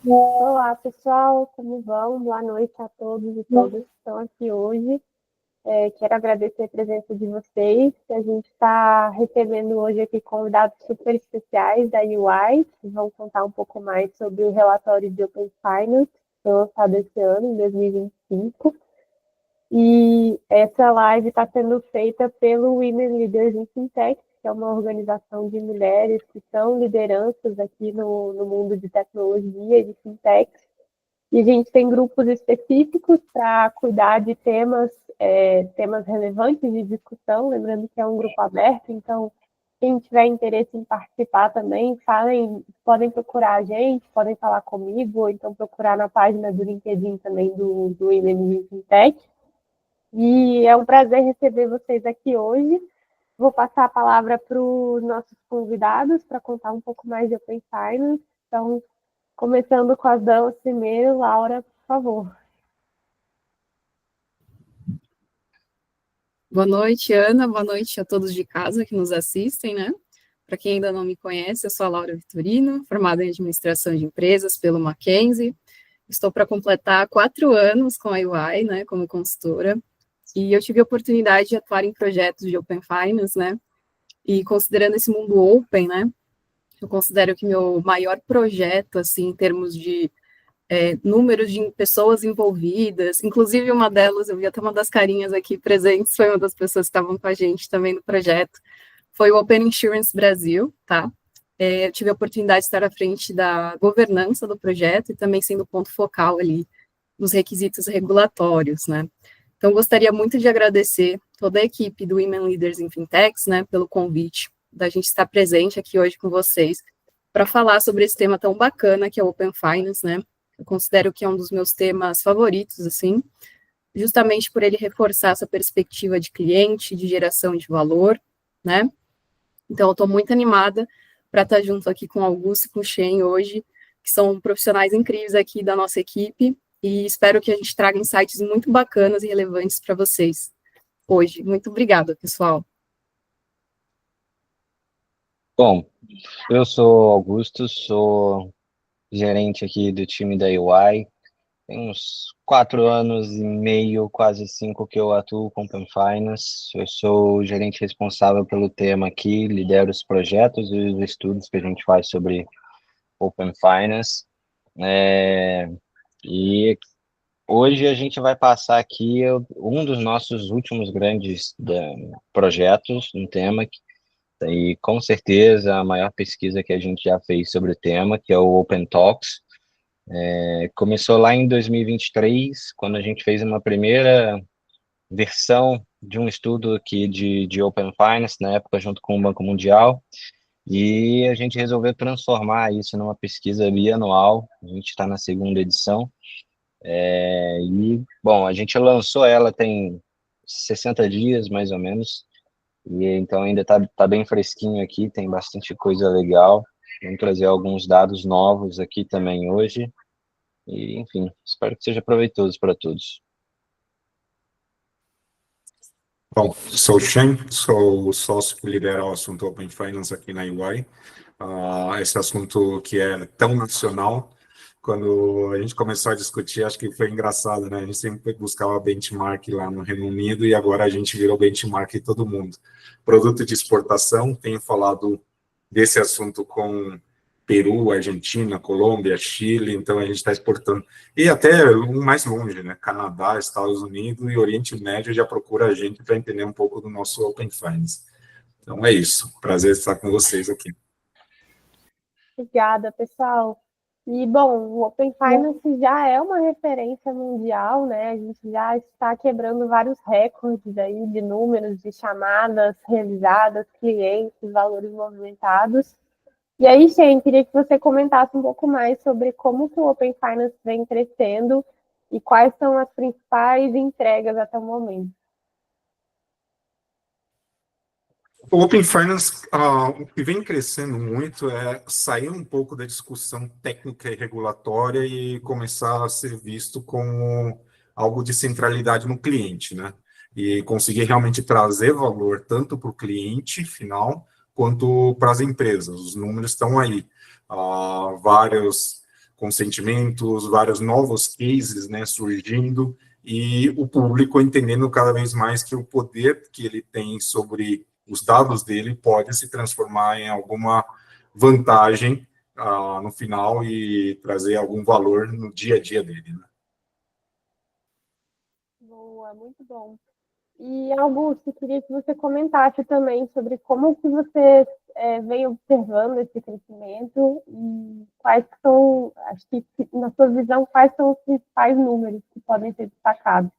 Olá, pessoal, como vão? Boa noite a todos e todas que estão aqui hoje. Quero agradecer a presença de vocês. A gente está recebendo hoje aqui convidados super especiais da UI, que vão contar um pouco mais sobre o relatório de Open Finance, que foi lançado esse ano, em 2025. E essa live está sendo feita pelo Women Leaders in Fintech, que é uma organização de mulheres que são lideranças aqui no mundo de tecnologia e de fintech. E a gente tem grupos específicos para cuidar de temas relevantes de discussão, lembrando que é um grupo aberto, então quem tiver interesse em participar também, podem procurar a gente, podem falar comigo, ou então procurar na página do LinkedIn também do Women Fintech. E é um prazer receber vocês aqui hoje. Vou passar a palavra para os nossos convidados para contar um pouco mais de Open Finance. Então, começando com as damas primeiro, Laura, por favor. Boa noite, Ana. Boa noite a todos de casa que nos assistem, né? Para quem ainda não me conhece, eu sou a Laura Vitorino, formada em Administração de Empresas pelo Mackenzie. Estou para completar 4 anos com a UI, né, como consultora, e eu tive a oportunidade de atuar em projetos de Open Finance, né? E considerando esse mundo open, né, eu considero que meu maior projeto, assim, em termos de números de pessoas envolvidas, inclusive uma delas, eu vi até uma das carinhas aqui presentes, foi uma das pessoas que estavam com a gente também no projeto, foi o Open Insurance Brasil, tá? Eu tive a oportunidade de estar à frente da governança do projeto e também sendo ponto focal ali nos requisitos regulatórios, né? Então, gostaria muito de agradecer toda a equipe do Women Leaders in Fintechs, né, pelo convite da gente estar presente aqui hoje com vocês para falar sobre esse tema tão bacana que é o Open Finance, né? Eu considero que é um dos meus temas favoritos, assim, justamente por ele reforçar essa perspectiva de cliente, de geração de valor, né? Então, eu estou muito animada para estar junto aqui com o Augusto e com o Shen hoje, que são profissionais incríveis aqui da nossa equipe, e espero que a gente traga insights muito bacanas e relevantes para vocês hoje. Muito obrigada, pessoal. Bom, eu sou Augusto, sou gerente aqui do time da UI. Tem uns 4 anos e meio, quase 5, que eu atuo com Open Finance. Eu sou o gerente responsável pelo tema aqui, lidero os projetos e os estudos que a gente faz sobre Open Finance. E hoje a gente vai passar aqui um dos nossos últimos grandes projetos, um tema e com certeza a maior pesquisa que a gente já fez sobre o tema, que é o Open Talks. Começou lá em 2023, quando a gente fez uma primeira versão de um estudo aqui de Open Finance, na época junto com o Banco Mundial, e a gente resolveu transformar isso numa pesquisa bianual. A gente está na segunda edição, bom, a gente lançou ela tem 60 dias, mais ou menos, e então ainda tá bem fresquinho aqui, tem bastante coisa legal. Vamos trazer alguns dados novos aqui também hoje. E, enfim, espero que seja proveitoso para todos. Bom, sou o Shen, sou o sócio que lidera o assunto Open Finance aqui na UI. Esse assunto que é tão nacional, quando a gente começou a discutir, acho que foi engraçado, né? A gente sempre buscava benchmark lá no Reino Unido e agora a gente virou benchmark em todo mundo. Produto de exportação, tenho falado desse assunto com Peru, Argentina, Colômbia, Chile, então a gente está exportando. E até um mais longe, né? Canadá, Estados Unidos e Oriente Médio já procura a gente para entender um pouco do nosso Open Finance. Então é isso. Prazer estar com vocês aqui. Obrigada, pessoal. E, bom, o Open Finance já é uma referência mundial, né? A gente já está quebrando vários recordes aí de números, de chamadas realizadas, clientes, valores movimentados. E aí, Shen, queria que você comentasse um pouco mais sobre como que o Open Finance vem crescendo e quais são as principais entregas até o momento. O Open Finance, o que vem crescendo muito é sair um pouco da discussão técnica e regulatória e começar a ser visto como algo de centralidade no cliente, né? E conseguir realmente trazer valor tanto para o cliente final quanto para as empresas. Os números estão aí. Vários consentimentos, vários novos cases, né, surgindo, e o público entendendo cada vez mais que o poder que ele tem sobre os dados dele pode se transformar em alguma vantagem no final e trazer algum valor no dia a dia dele, né? Boa, muito bom. E, Augusto, queria que você comentasse também sobre como que você vem observando esse crescimento e quais são, acho que na sua visão, quais são os principais números que podem ser destacados.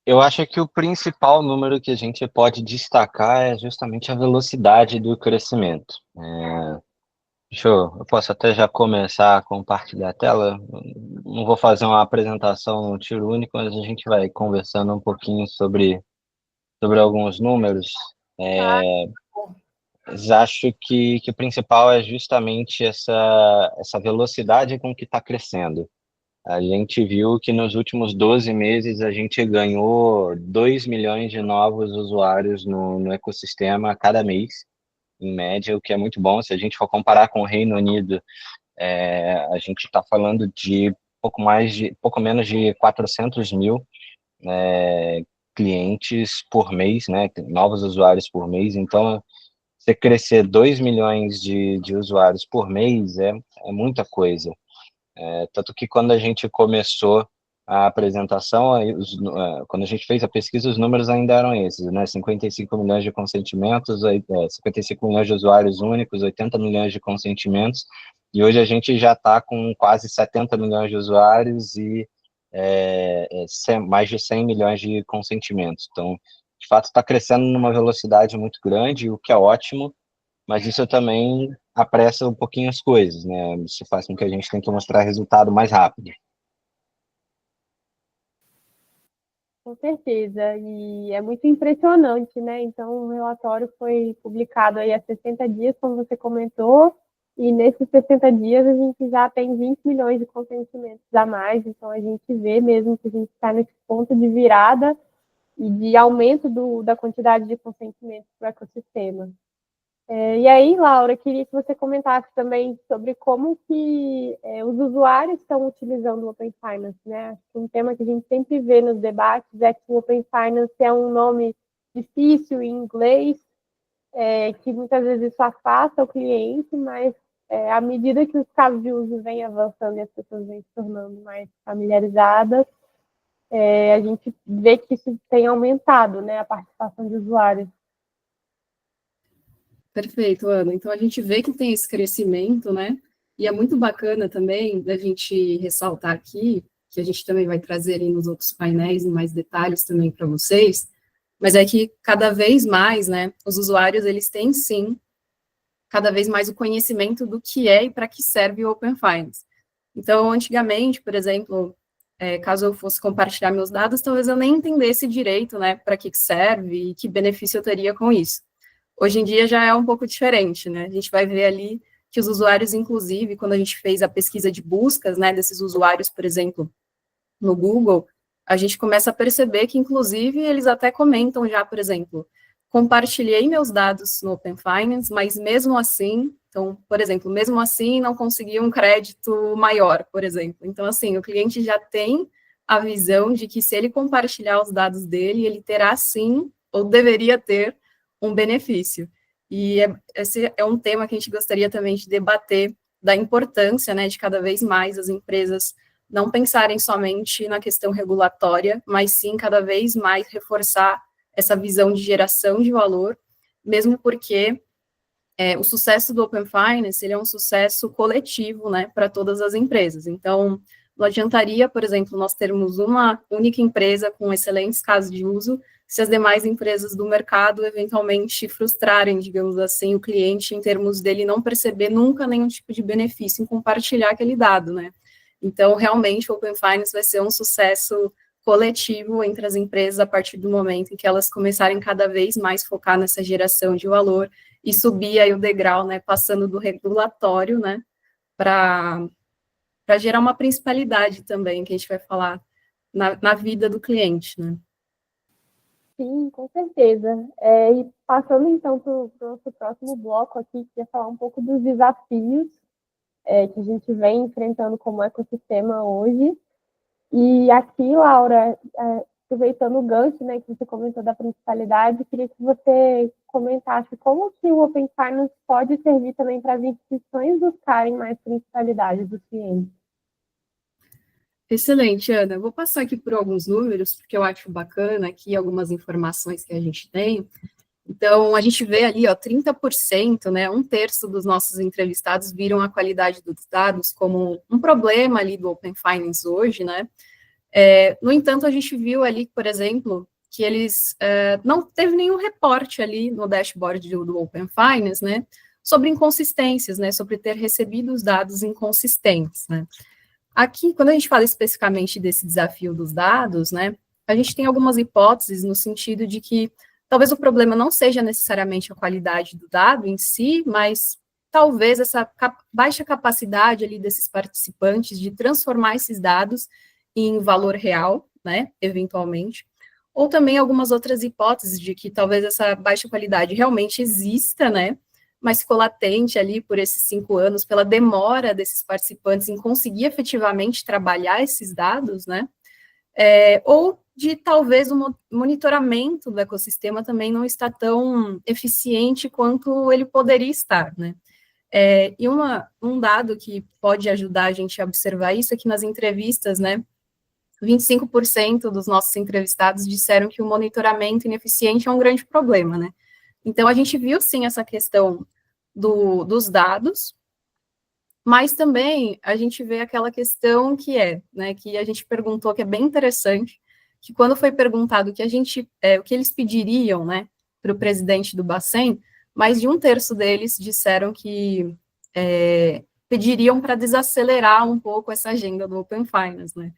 Eu acho que o principal número que a gente pode destacar é justamente a velocidade do crescimento. Eu posso até já começar a compartilhar a tela. Não vou fazer uma apresentação no tiro único, mas a gente vai conversando um pouquinho sobre alguns números. Mas acho que o principal é justamente essa velocidade com que está crescendo. A gente viu que nos últimos 12 meses a gente ganhou 2 milhões de novos usuários no ecossistema a cada mês, em média, o que é muito bom. Se a gente for comparar com o Reino Unido, a gente está falando de pouco menos de 400 mil clientes por mês, né, novos usuários por mês. Então, você crescer 2 milhões de usuários por mês é muita coisa. Tanto que quando a gente começou a apresentação, quando a gente fez a pesquisa, os números ainda eram esses, né? 55 milhões de consentimentos, 55 milhões de usuários únicos, 80 milhões de consentimentos, e hoje a gente já está com quase 70 milhões de usuários e mais de 100 milhões de consentimentos. Então, de fato, está crescendo numa velocidade muito grande, o que é ótimo, mas isso também apressa um pouquinho as coisas, né? Isso faz com que a gente tenha que mostrar resultado mais rápido. Com certeza, e é muito impressionante, né? Então, o relatório foi publicado aí há 60 dias, como você comentou, e nesses 60 dias a gente já tem 20 milhões de consentimentos a mais, então a gente vê mesmo que a gente está nesse ponto de virada e de aumento da quantidade de consentimentos para o ecossistema. E aí, Laura, queria que você comentasse também sobre como que os usuários estão utilizando o Open Finance, né? Acho que um tema que a gente sempre vê nos debates é que o Open Finance é um nome difícil em inglês, que muitas vezes isso afasta o cliente, mas à medida que os casos de uso vêm avançando e as pessoas vêm se tornando mais familiarizadas, a gente vê que isso tem aumentado, né, a participação de usuários. Perfeito, Ana. Então, a gente vê que tem esse crescimento, né? E é muito bacana também da gente ressaltar aqui, que a gente também vai trazer aí nos outros painéis em mais detalhes também para vocês, mas é que cada vez mais, né, os usuários, eles têm sim, cada vez mais o conhecimento do que é e para que serve o Open Finance. Então, antigamente, por exemplo, caso eu fosse compartilhar meus dados, talvez eu nem entendesse direito, né, para que serve e que benefício eu teria com isso. Hoje em dia já é um pouco diferente, né? A gente vai ver ali que os usuários, inclusive, quando a gente fez a pesquisa de buscas, né, desses usuários, por exemplo, no Google, a gente começa a perceber que, inclusive, eles até comentam já, por exemplo, compartilhei meus dados no Open Finance, mas mesmo assim, então, por exemplo, mesmo assim não consegui um crédito maior, por exemplo. Então, assim, o cliente já tem a visão de que se ele compartilhar os dados dele, ele terá sim, ou deveria ter, um benefício. E esse é um tema que a gente gostaria também de debater, da importância, né, de cada vez mais as empresas não pensarem somente na questão regulatória, mas sim cada vez mais reforçar essa visão de geração de valor, mesmo porque o sucesso do Open Finance, ele é um sucesso coletivo, né, para todas as empresas. Então, não adiantaria, por exemplo, nós termos uma única empresa com excelentes casos de uso, se as demais empresas do mercado eventualmente frustrarem, digamos assim, o cliente em termos dele não perceber nunca nenhum tipo de benefício em compartilhar aquele dado, né? Então, realmente, o Open Finance vai ser um sucesso coletivo entre as empresas a partir do momento em que elas começarem cada vez mais focar nessa geração de valor e subir aí o degrau, né, passando do regulatório, né, para gerar uma principalidade também, que a gente vai falar na vida do cliente, né. Sim, com certeza. E passando então para o nosso próximo bloco aqui, queria falar um pouco dos desafios que a gente vem enfrentando como ecossistema hoje. E aqui, Laura, aproveitando o gancho, né, que você comentou da principalidade, queria que você comentasse como que o Open Finance pode servir também para as instituições buscarem mais principalidade dos clientes. Excelente, Ana. Eu vou passar aqui por alguns números, porque eu acho bacana aqui algumas informações que a gente tem. Então, a gente vê ali, ó, 30%, né, um terço dos nossos entrevistados viram a qualidade dos dados como um problema ali do Open Finance hoje, né? No entanto, a gente viu ali, por exemplo, que eles não teve nenhum reporte ali no dashboard do Open Finance, né, sobre inconsistências, né, sobre ter recebido os dados inconsistentes, né. Aqui, quando a gente fala especificamente desse desafio dos dados, né, a gente tem algumas hipóteses no sentido de que talvez o problema não seja necessariamente a qualidade do dado em si, mas talvez essa baixa capacidade ali desses participantes de transformar esses dados em valor real, né, eventualmente, ou também algumas outras hipóteses de que talvez essa baixa qualidade realmente exista, né, mas ficou latente ali por esses 5 anos, pela demora desses participantes em conseguir efetivamente trabalhar esses dados, né, ou de talvez o monitoramento do ecossistema também não está tão eficiente quanto ele poderia estar, né. E um dado que pode ajudar a gente a observar isso é que nas entrevistas, né, 25% dos nossos entrevistados disseram que o monitoramento ineficiente é um grande problema, né. Então, a gente viu, sim, essa questão dos dados, mas também a gente vê aquela questão que né, que a gente perguntou, que é bem interessante, que quando foi perguntado o que eles pediriam, né, para o presidente do Bacen, mais de um terço deles disseram que pediriam para desacelerar um pouco essa agenda do Open Finance, né.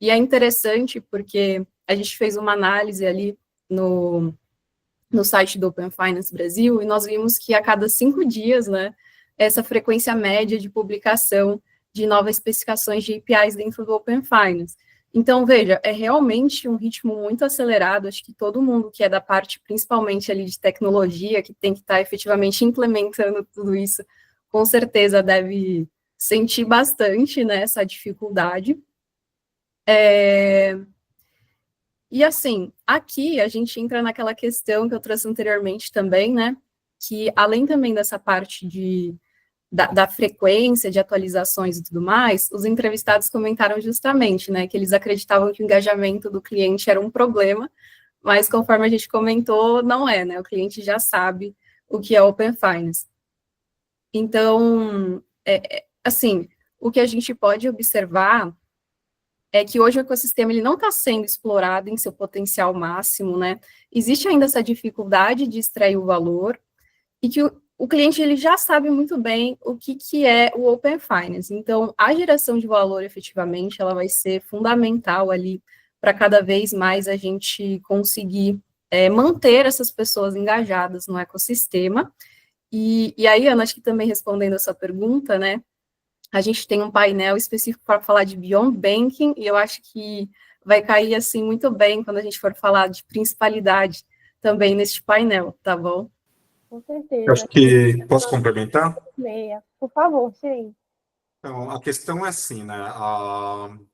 E é interessante porque a gente fez uma análise ali no site do Open Finance Brasil, e nós vimos que a cada 5 dias, né, essa frequência média de publicação de novas especificações de APIs dentro do Open Finance. Então, veja, é realmente um ritmo muito acelerado, acho que todo mundo que é da parte, principalmente ali de tecnologia, que tem que estar efetivamente implementando tudo isso, com certeza deve sentir bastante, né, essa dificuldade. E assim, aqui a gente entra naquela questão que eu trouxe anteriormente também, né, que além também dessa parte da frequência de atualizações e tudo mais, os entrevistados comentaram justamente, né, que eles acreditavam que o engajamento do cliente era um problema, mas conforme a gente comentou, não é, né, o cliente já sabe o que é Open Finance. Então, assim, o que a gente pode observar é que hoje o ecossistema ele não está sendo explorado em seu potencial máximo, né? Existe ainda essa dificuldade de extrair o valor, e que o cliente ele já sabe muito bem o que é o Open Finance. Então, a geração de valor, efetivamente, ela vai ser fundamental ali para cada vez mais a gente conseguir manter essas pessoas engajadas no ecossistema. E aí, Ana, acho que também respondendo a sua pergunta, né? A gente tem um painel específico para falar de Beyond Banking, e eu acho que vai cair, assim, muito bem quando a gente for falar de principalidade também neste painel, tá bom? Com certeza. Eu acho que posso complementar? Por favor, sim. Então, a questão é assim, né?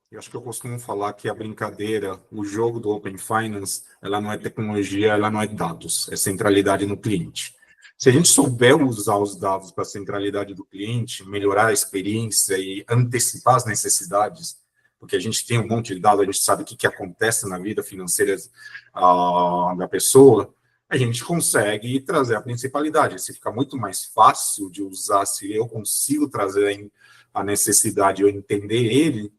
Eu acho que eu costumo falar que a brincadeira, o jogo do Open Finance, ela não é tecnologia, ela não é dados, é centralidade no cliente. Se a gente souber usar os dados para a centralidade do cliente, melhorar a experiência e antecipar as necessidades, porque a gente tem um monte de dados, a gente sabe o que acontece na vida financeira da pessoa, a gente consegue trazer a principalidade. Se fica muito mais fácil de usar, se eu consigo trazer a necessidade, eu entender ele,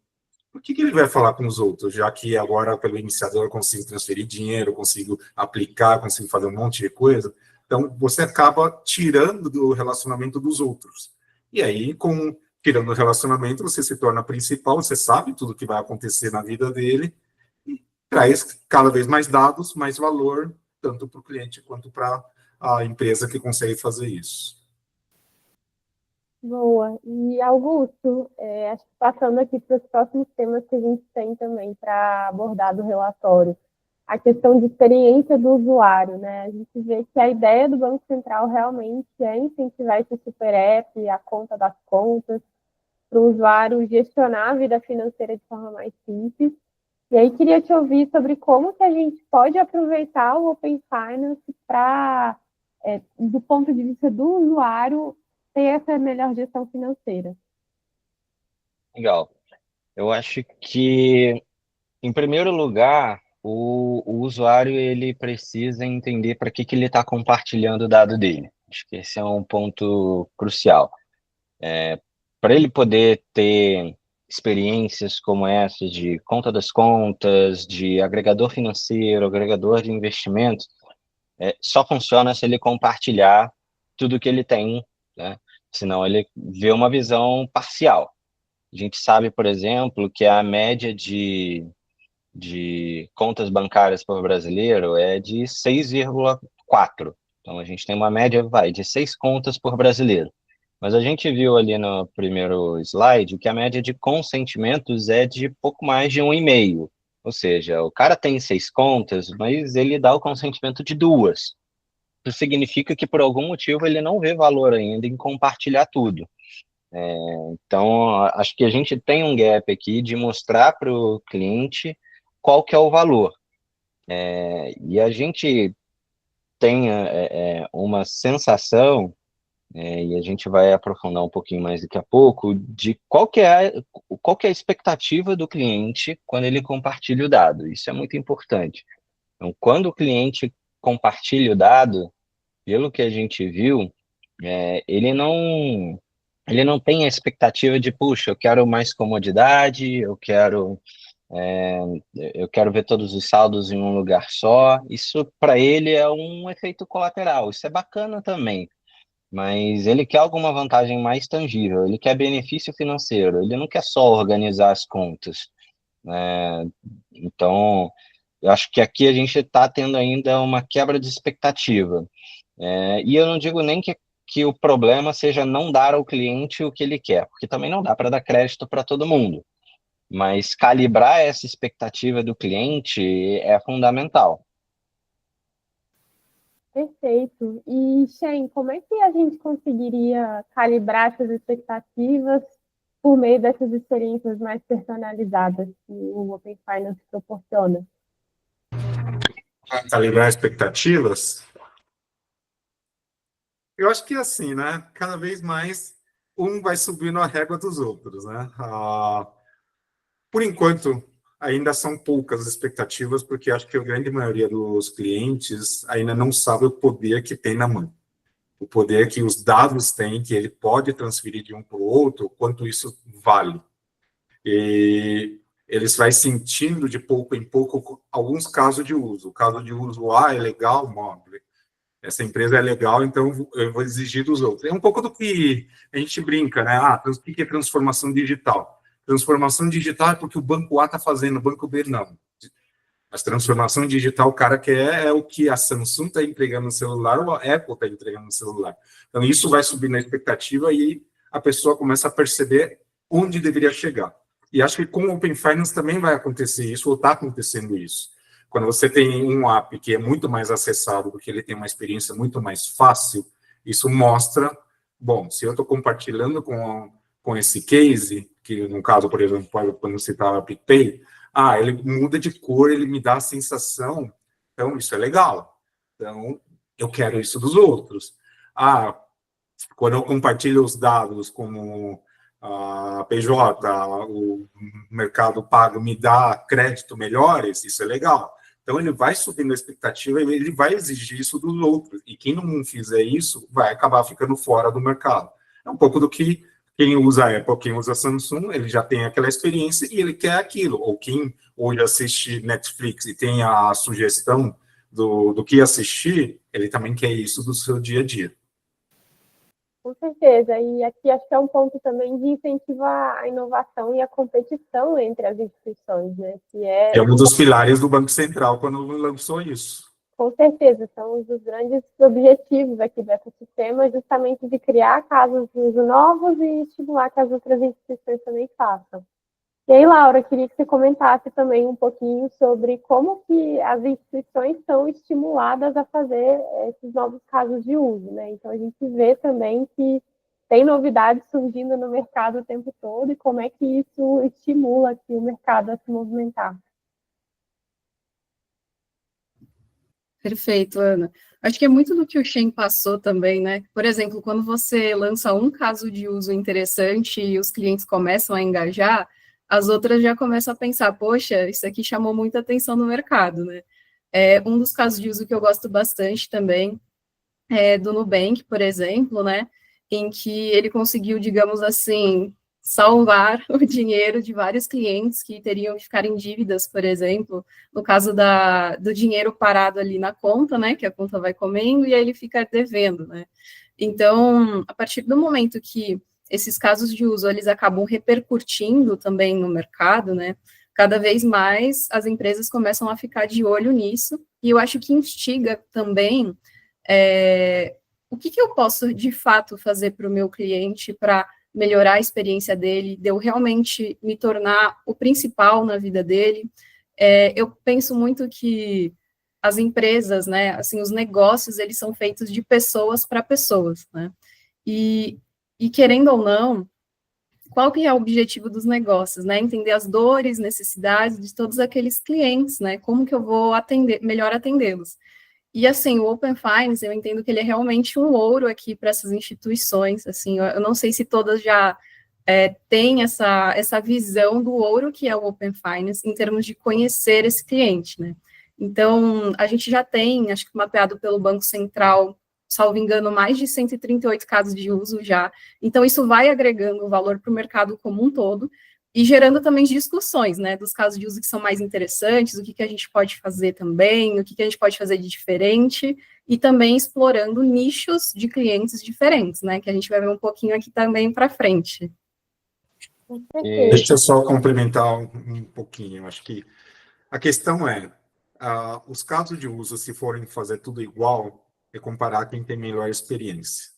por que ele vai falar com os outros? Já que agora, pelo iniciador, eu consigo transferir dinheiro, eu consigo aplicar, eu consigo fazer um monte de coisa. Então, você acaba tirando do relacionamento dos outros. E aí, tirando o relacionamento, você se torna principal, você sabe tudo o que vai acontecer na vida dele, e traz cada vez mais dados, mais valor, tanto para o cliente quanto para a empresa que consegue fazer isso. Boa. E, Augusto, acho que passando aqui para os próximos temas que a gente tem também para abordar do relatório, a questão de experiência do usuário, né? A gente vê que a ideia do Banco Central realmente é incentivar esse super app, a conta das contas, para o usuário gestionar a vida financeira de forma mais simples. E aí queria te ouvir sobre como que a gente pode aproveitar o Open Finance para, do ponto de vista do usuário, ter essa melhor gestão financeira. Legal. Eu acho que, em primeiro lugar, o usuário ele precisa entender para que ele está compartilhando o dado dele. Acho que esse é um ponto crucial. Para ele poder ter experiências como essa de conta das contas, de agregador financeiro, agregador de investimentos, só funciona se ele compartilhar tudo que ele tem, né? Senão ele vê uma visão parcial. A gente sabe, por exemplo, que a média de contas bancárias por brasileiro é de 6,4. Então, a gente tem uma média, de 6 contas por brasileiro. Mas a gente viu ali no primeiro slide que a média de consentimentos é de pouco mais de 1,5. Ou seja, o cara tem 6 contas, mas ele dá o consentimento de 2. Isso significa que, por algum motivo, ele não vê valor ainda em compartilhar tudo. Então, acho que a gente tem um gap aqui de mostrar para o cliente qual que é o valor. E a gente tem uma sensação, e a gente vai aprofundar um pouquinho mais daqui a pouco, de qual que é a expectativa do cliente quando ele compartilha o dado. Isso é muito importante. Então, quando o cliente compartilha o dado, pelo que a gente viu, ele não tem a expectativa de, puxa, eu quero mais comodidade, eu quero ver todos os saldos em um lugar só. Isso, para ele, é um efeito colateral. Isso é bacana também, mas ele quer alguma vantagem mais tangível, ele quer benefício financeiro, ele não quer só organizar as contas, né? Então, eu acho que aqui a gente está tendo ainda uma quebra de expectativa. E eu não digo nem que o problema seja não dar ao cliente o que ele quer, porque também não dá para dar crédito para todo mundo. Mas calibrar essa expectativa do cliente é fundamental. Perfeito. E, Shen, como é que a gente conseguiria calibrar essas expectativas por meio dessas experiências mais personalizadas que o Open Finance proporciona? Calibrar expectativas? Eu acho que assim, né? Cada vez mais um vai subindo a régua dos outros, né? Por enquanto, ainda são poucas as expectativas, porque acho que a grande maioria dos clientes ainda não sabe o poder que tem na mão. O poder que os dados têm, que ele pode transferir de um para o outro, quanto isso vale. E eles vai sentindo de pouco em pouco alguns casos de uso. O caso de uso, é legal, móvel. Essa empresa é legal, então eu vou exigir dos outros. É um pouco do que a gente brinca, né? O que é transformação digital? Transformação digital é porque o banco A está fazendo, o banco B não. Mas transformação digital, o cara quer o que a Samsung está entregando no celular ou a Apple está entregando no celular. Então, isso vai subir na expectativa e a pessoa começa a perceber onde deveria chegar. E acho que com o Open Finance também vai acontecer isso, ou está acontecendo isso. Quando você tem um app que é muito mais acessado, porque ele tem uma experiência muito mais fácil, isso mostra, bom, se eu estou compartilhando com esse case, que no caso, por exemplo, quando você está no PicPay, ele muda de cor, ele me dá a sensação, então isso é legal. Então, eu quero isso dos outros. Quando eu compartilho os dados como a PJ, o Mercado Pago me dá crédito melhores, isso é legal. Então, ele vai subindo a expectativa e ele vai exigir isso dos outros. E quem não fizer isso vai acabar ficando fora do mercado. É um pouco do que quem usa Apple, quem usa Samsung, ele já tem aquela experiência e ele quer aquilo. Ou quem hoje assiste Netflix e tem a sugestão do que assistir, ele também quer isso do seu dia a dia. Com certeza. E aqui acho que é um ponto também de incentivar a inovação e a competição entre as instituições, né? Que é um dos pilares do Banco Central quando lançou isso. Com certeza, são um dos grandes objetivos aqui do ecossistema, justamente de criar casos de uso novos e estimular que as outras instituições também façam. E aí, Laura, queria que você comentasse também um pouquinho sobre como que as instituições são estimuladas a fazer esses novos casos de uso, né? Então, a gente vê também que tem novidades surgindo no mercado o tempo todo e como é que isso estimula aqui o mercado a se movimentar. Perfeito, Ana. Acho que é muito do que o Shen passou também, né? Por exemplo, quando você lança um caso de uso interessante e os clientes começam a engajar, as outras já começam a pensar, poxa, isso aqui chamou muita atenção no mercado, né? Um dos casos de uso que eu gosto bastante também é do Nubank, por exemplo, né? Em que ele conseguiu, digamos assim, salvar o dinheiro de vários clientes que teriam que ficar em dívidas, por exemplo, no caso do dinheiro parado ali na conta, né, que a conta vai comendo e aí ele fica devendo, né. Então, a partir do momento que esses casos de uso, eles acabam repercutindo também no mercado, né, cada vez mais as empresas começam a ficar de olho nisso, e eu acho que instiga também o que eu posso, de fato, fazer para o meu cliente para melhorar a experiência dele, de eu realmente me tornar o principal na vida dele. Eu penso muito que as empresas, né, assim, os negócios, eles são feitos de pessoas para pessoas, né, e querendo ou não, qual que é o objetivo dos negócios, né, entender as dores, necessidades de todos aqueles clientes, né, como que eu vou melhor atendê-los. E, assim, o Open Finance, eu entendo que ele é realmente um ouro aqui para essas instituições, assim, eu não sei se todas já têm essa visão do ouro que é o Open Finance, em termos de conhecer esse cliente, né? Então, a gente já tem, acho que mapeado pelo Banco Central, salvo engano, mais de 138 casos de uso já, então isso vai agregando valor para o mercado como um todo, e gerando também discussões, né, dos casos de uso que são mais interessantes, o que a gente pode fazer também, o que a gente pode fazer de diferente, e também explorando nichos de clientes diferentes, né, que a gente vai ver um pouquinho aqui também para frente. Deixa eu só complementar um pouquinho. Acho que a questão é, os casos de uso, se forem fazer tudo igual, é comparar quem tem melhor experiência.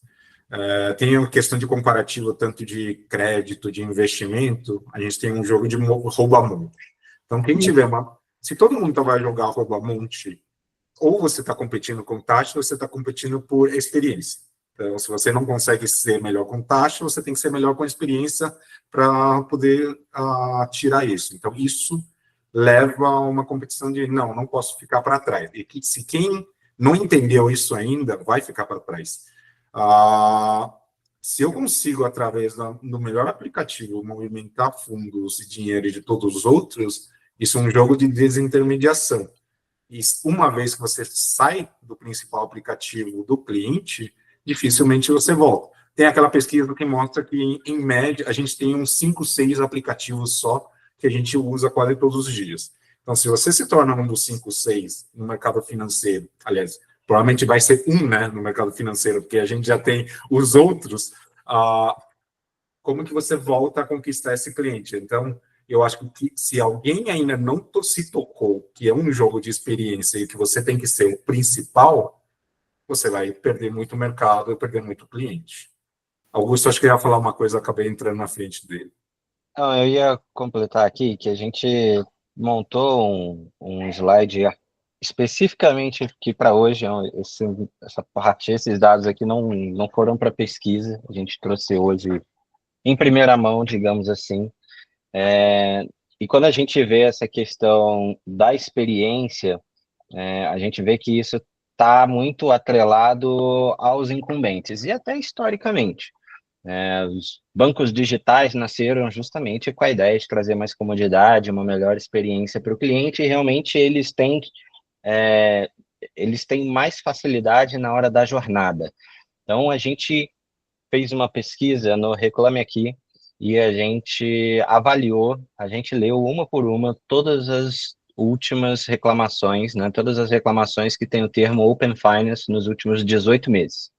Tem a questão de comparativo, tanto de crédito, de investimento, a gente tem um jogo de rouba-monte. Então, quem tiver se todo mundo vai jogar rouba-monte, ou você está competindo com taxa, ou você está competindo por experiência. Então, se você não consegue ser melhor com taxa, você tem que ser melhor com experiência para poder tirar isso. Então, isso leva a uma competição de, não posso ficar para trás. E se quem não entendeu isso ainda, vai ficar para trás. Se eu consigo, através do melhor aplicativo, movimentar fundos e dinheiro de todos os outros, isso é um jogo de desintermediação. E uma vez que você sai do principal aplicativo do cliente, dificilmente você volta. Tem aquela pesquisa que mostra que, em média, a gente tem uns 5, 6 aplicativos só que a gente usa quase todos os dias. Então, se você se torna um dos 5, 6 no mercado financeiro, aliás, provavelmente vai ser né, no mercado financeiro, porque a gente já tem os outros, como que você volta a conquistar esse cliente? Então, eu acho que se alguém ainda não se tocou que é um jogo de experiência e que você tem que ser o principal, você vai perder muito mercado e perder muito cliente. Augusto, acho que ia falar uma coisa, acabei entrando na frente dele. Não, eu ia completar aqui que a gente montou um slide especificamente que para hoje, essa parte, esses dados aqui não foram para pesquisa, a gente trouxe hoje em primeira mão, digamos assim. E quando a gente vê essa questão da experiência, a gente vê que isso está muito atrelado aos incumbentes, e até historicamente. Os bancos digitais nasceram justamente com a ideia de trazer mais comodidade, uma melhor experiência para o cliente, e realmente eles têm mais facilidade na hora da jornada. Então, a gente fez uma pesquisa no Reclame Aqui, e a gente avaliou, a gente leu uma por uma todas as últimas reclamações, né, todas as reclamações que tem o termo Open Finance nos últimos 18 meses.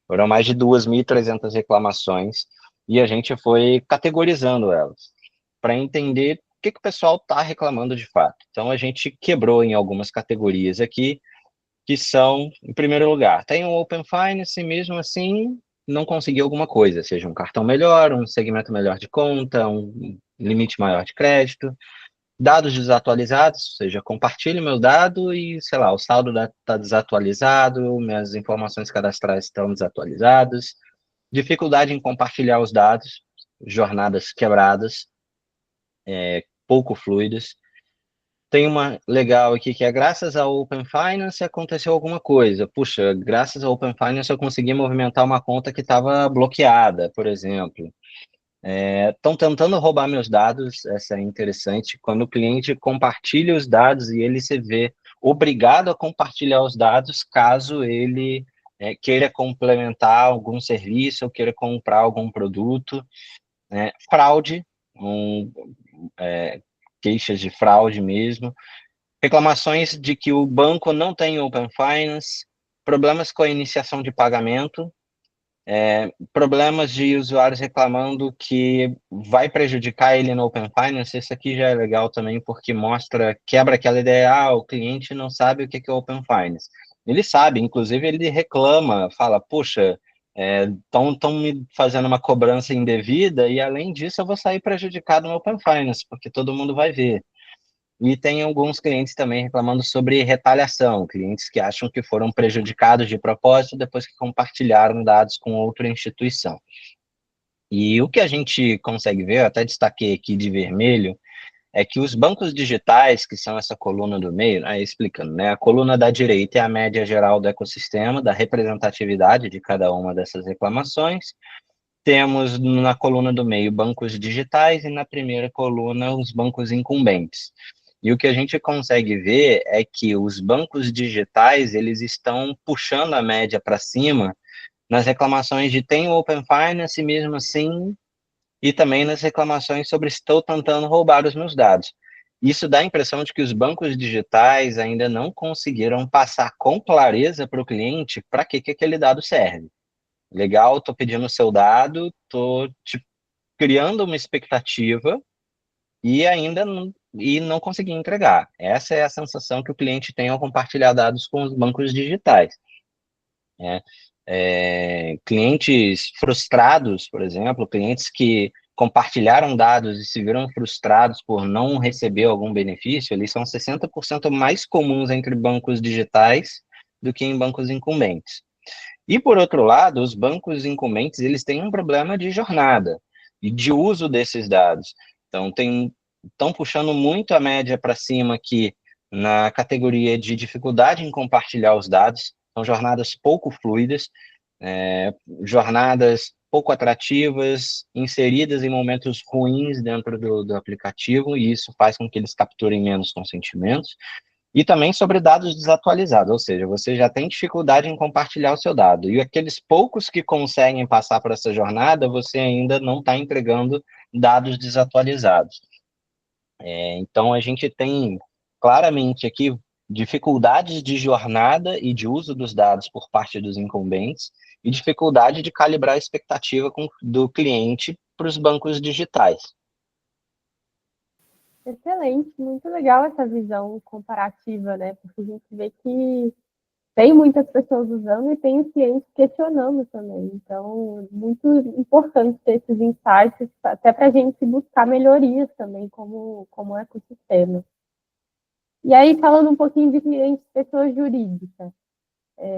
Foram mais de 2.300 reclamações, e a gente foi categorizando elas, para entender o que o pessoal está reclamando de fato. Então, a gente quebrou em algumas categorias aqui, que são, em primeiro lugar, tem um Open Finance e mesmo assim não conseguiu alguma coisa, seja um cartão melhor, um segmento melhor de conta, um limite maior de crédito, dados desatualizados, ou seja, compartilho meu dado e, sei lá, o saldo está desatualizado, minhas informações cadastrais estão desatualizadas, dificuldade em compartilhar os dados, jornadas quebradas, pouco fluidas. Tem uma legal aqui que é graças ao Open Finance aconteceu alguma coisa. Puxa, graças ao Open Finance eu consegui movimentar uma conta que estava bloqueada, por exemplo. Estão tentando roubar meus dados, essa é interessante. Quando o cliente compartilha os dados e ele se vê obrigado a compartilhar os dados caso ele queira complementar algum serviço ou queira comprar algum produto. Fraude, queixas de fraude mesmo, reclamações de que o banco não tem Open Finance, problemas com a iniciação de pagamento, problemas de usuários reclamando que vai prejudicar ele no Open Finance. Isso aqui já é legal também, porque quebra aquela ideia, o cliente não sabe o que é Open Finance. Ele sabe, inclusive ele reclama, fala, poxa, estão me fazendo uma cobrança indevida e, além disso, eu vou sair prejudicado no Open Finance, porque todo mundo vai ver. E tem alguns clientes também reclamando sobre retaliação, clientes que acham que foram prejudicados de propósito depois que compartilharam dados com outra instituição. E o que a gente consegue ver, eu até destaquei aqui de vermelho, é que os bancos digitais, que são essa coluna do meio, explicando, a coluna da direita é a média geral do ecossistema, da representatividade de cada uma dessas reclamações. Temos na coluna do meio bancos digitais e na primeira coluna os bancos incumbentes. E o que a gente consegue ver é que os bancos digitais, eles estão puxando a média para cima nas reclamações de tem Open Finance mesmo assim, e também nas reclamações sobre estou tentando roubar os meus dados. Isso dá a impressão de que os bancos digitais ainda não conseguiram passar com clareza para o cliente para que aquele dado serve. Legal, estou pedindo o seu dado, estou criando uma expectativa e ainda não consegui entregar. Essa é a sensação que o cliente tem ao compartilhar dados com os bancos digitais. Clientes frustrados, por exemplo, clientes que compartilharam dados e se viram frustrados por não receber algum benefício, eles são 60% mais comuns entre bancos digitais do que em bancos incumbentes. E, por outro lado, os bancos incumbentes, eles têm um problema de jornada e de uso desses dados. Então, estão puxando muito a média para cima aqui na categoria de dificuldade em compartilhar os dados. São jornadas pouco fluidas, jornadas pouco atrativas, inseridas em momentos ruins dentro do aplicativo, e isso faz com que eles capturem menos consentimentos. E também sobre dados desatualizados, ou seja, você já tem dificuldade em compartilhar o seu dado, e aqueles poucos que conseguem passar por essa jornada, você ainda não está entregando dados desatualizados. Então, a gente tem claramente aqui dificuldades de jornada e de uso dos dados por parte dos incumbentes, e dificuldade de calibrar a expectativa do cliente para os bancos digitais. Excelente, muito legal essa visão comparativa, né? Porque a gente vê que tem muitas pessoas usando e tem os clientes questionando também. Então, muito importante ter esses insights, até para a gente buscar melhorias também como ecossistema. E aí, falando um pouquinho de clientes, pessoas jurídicas.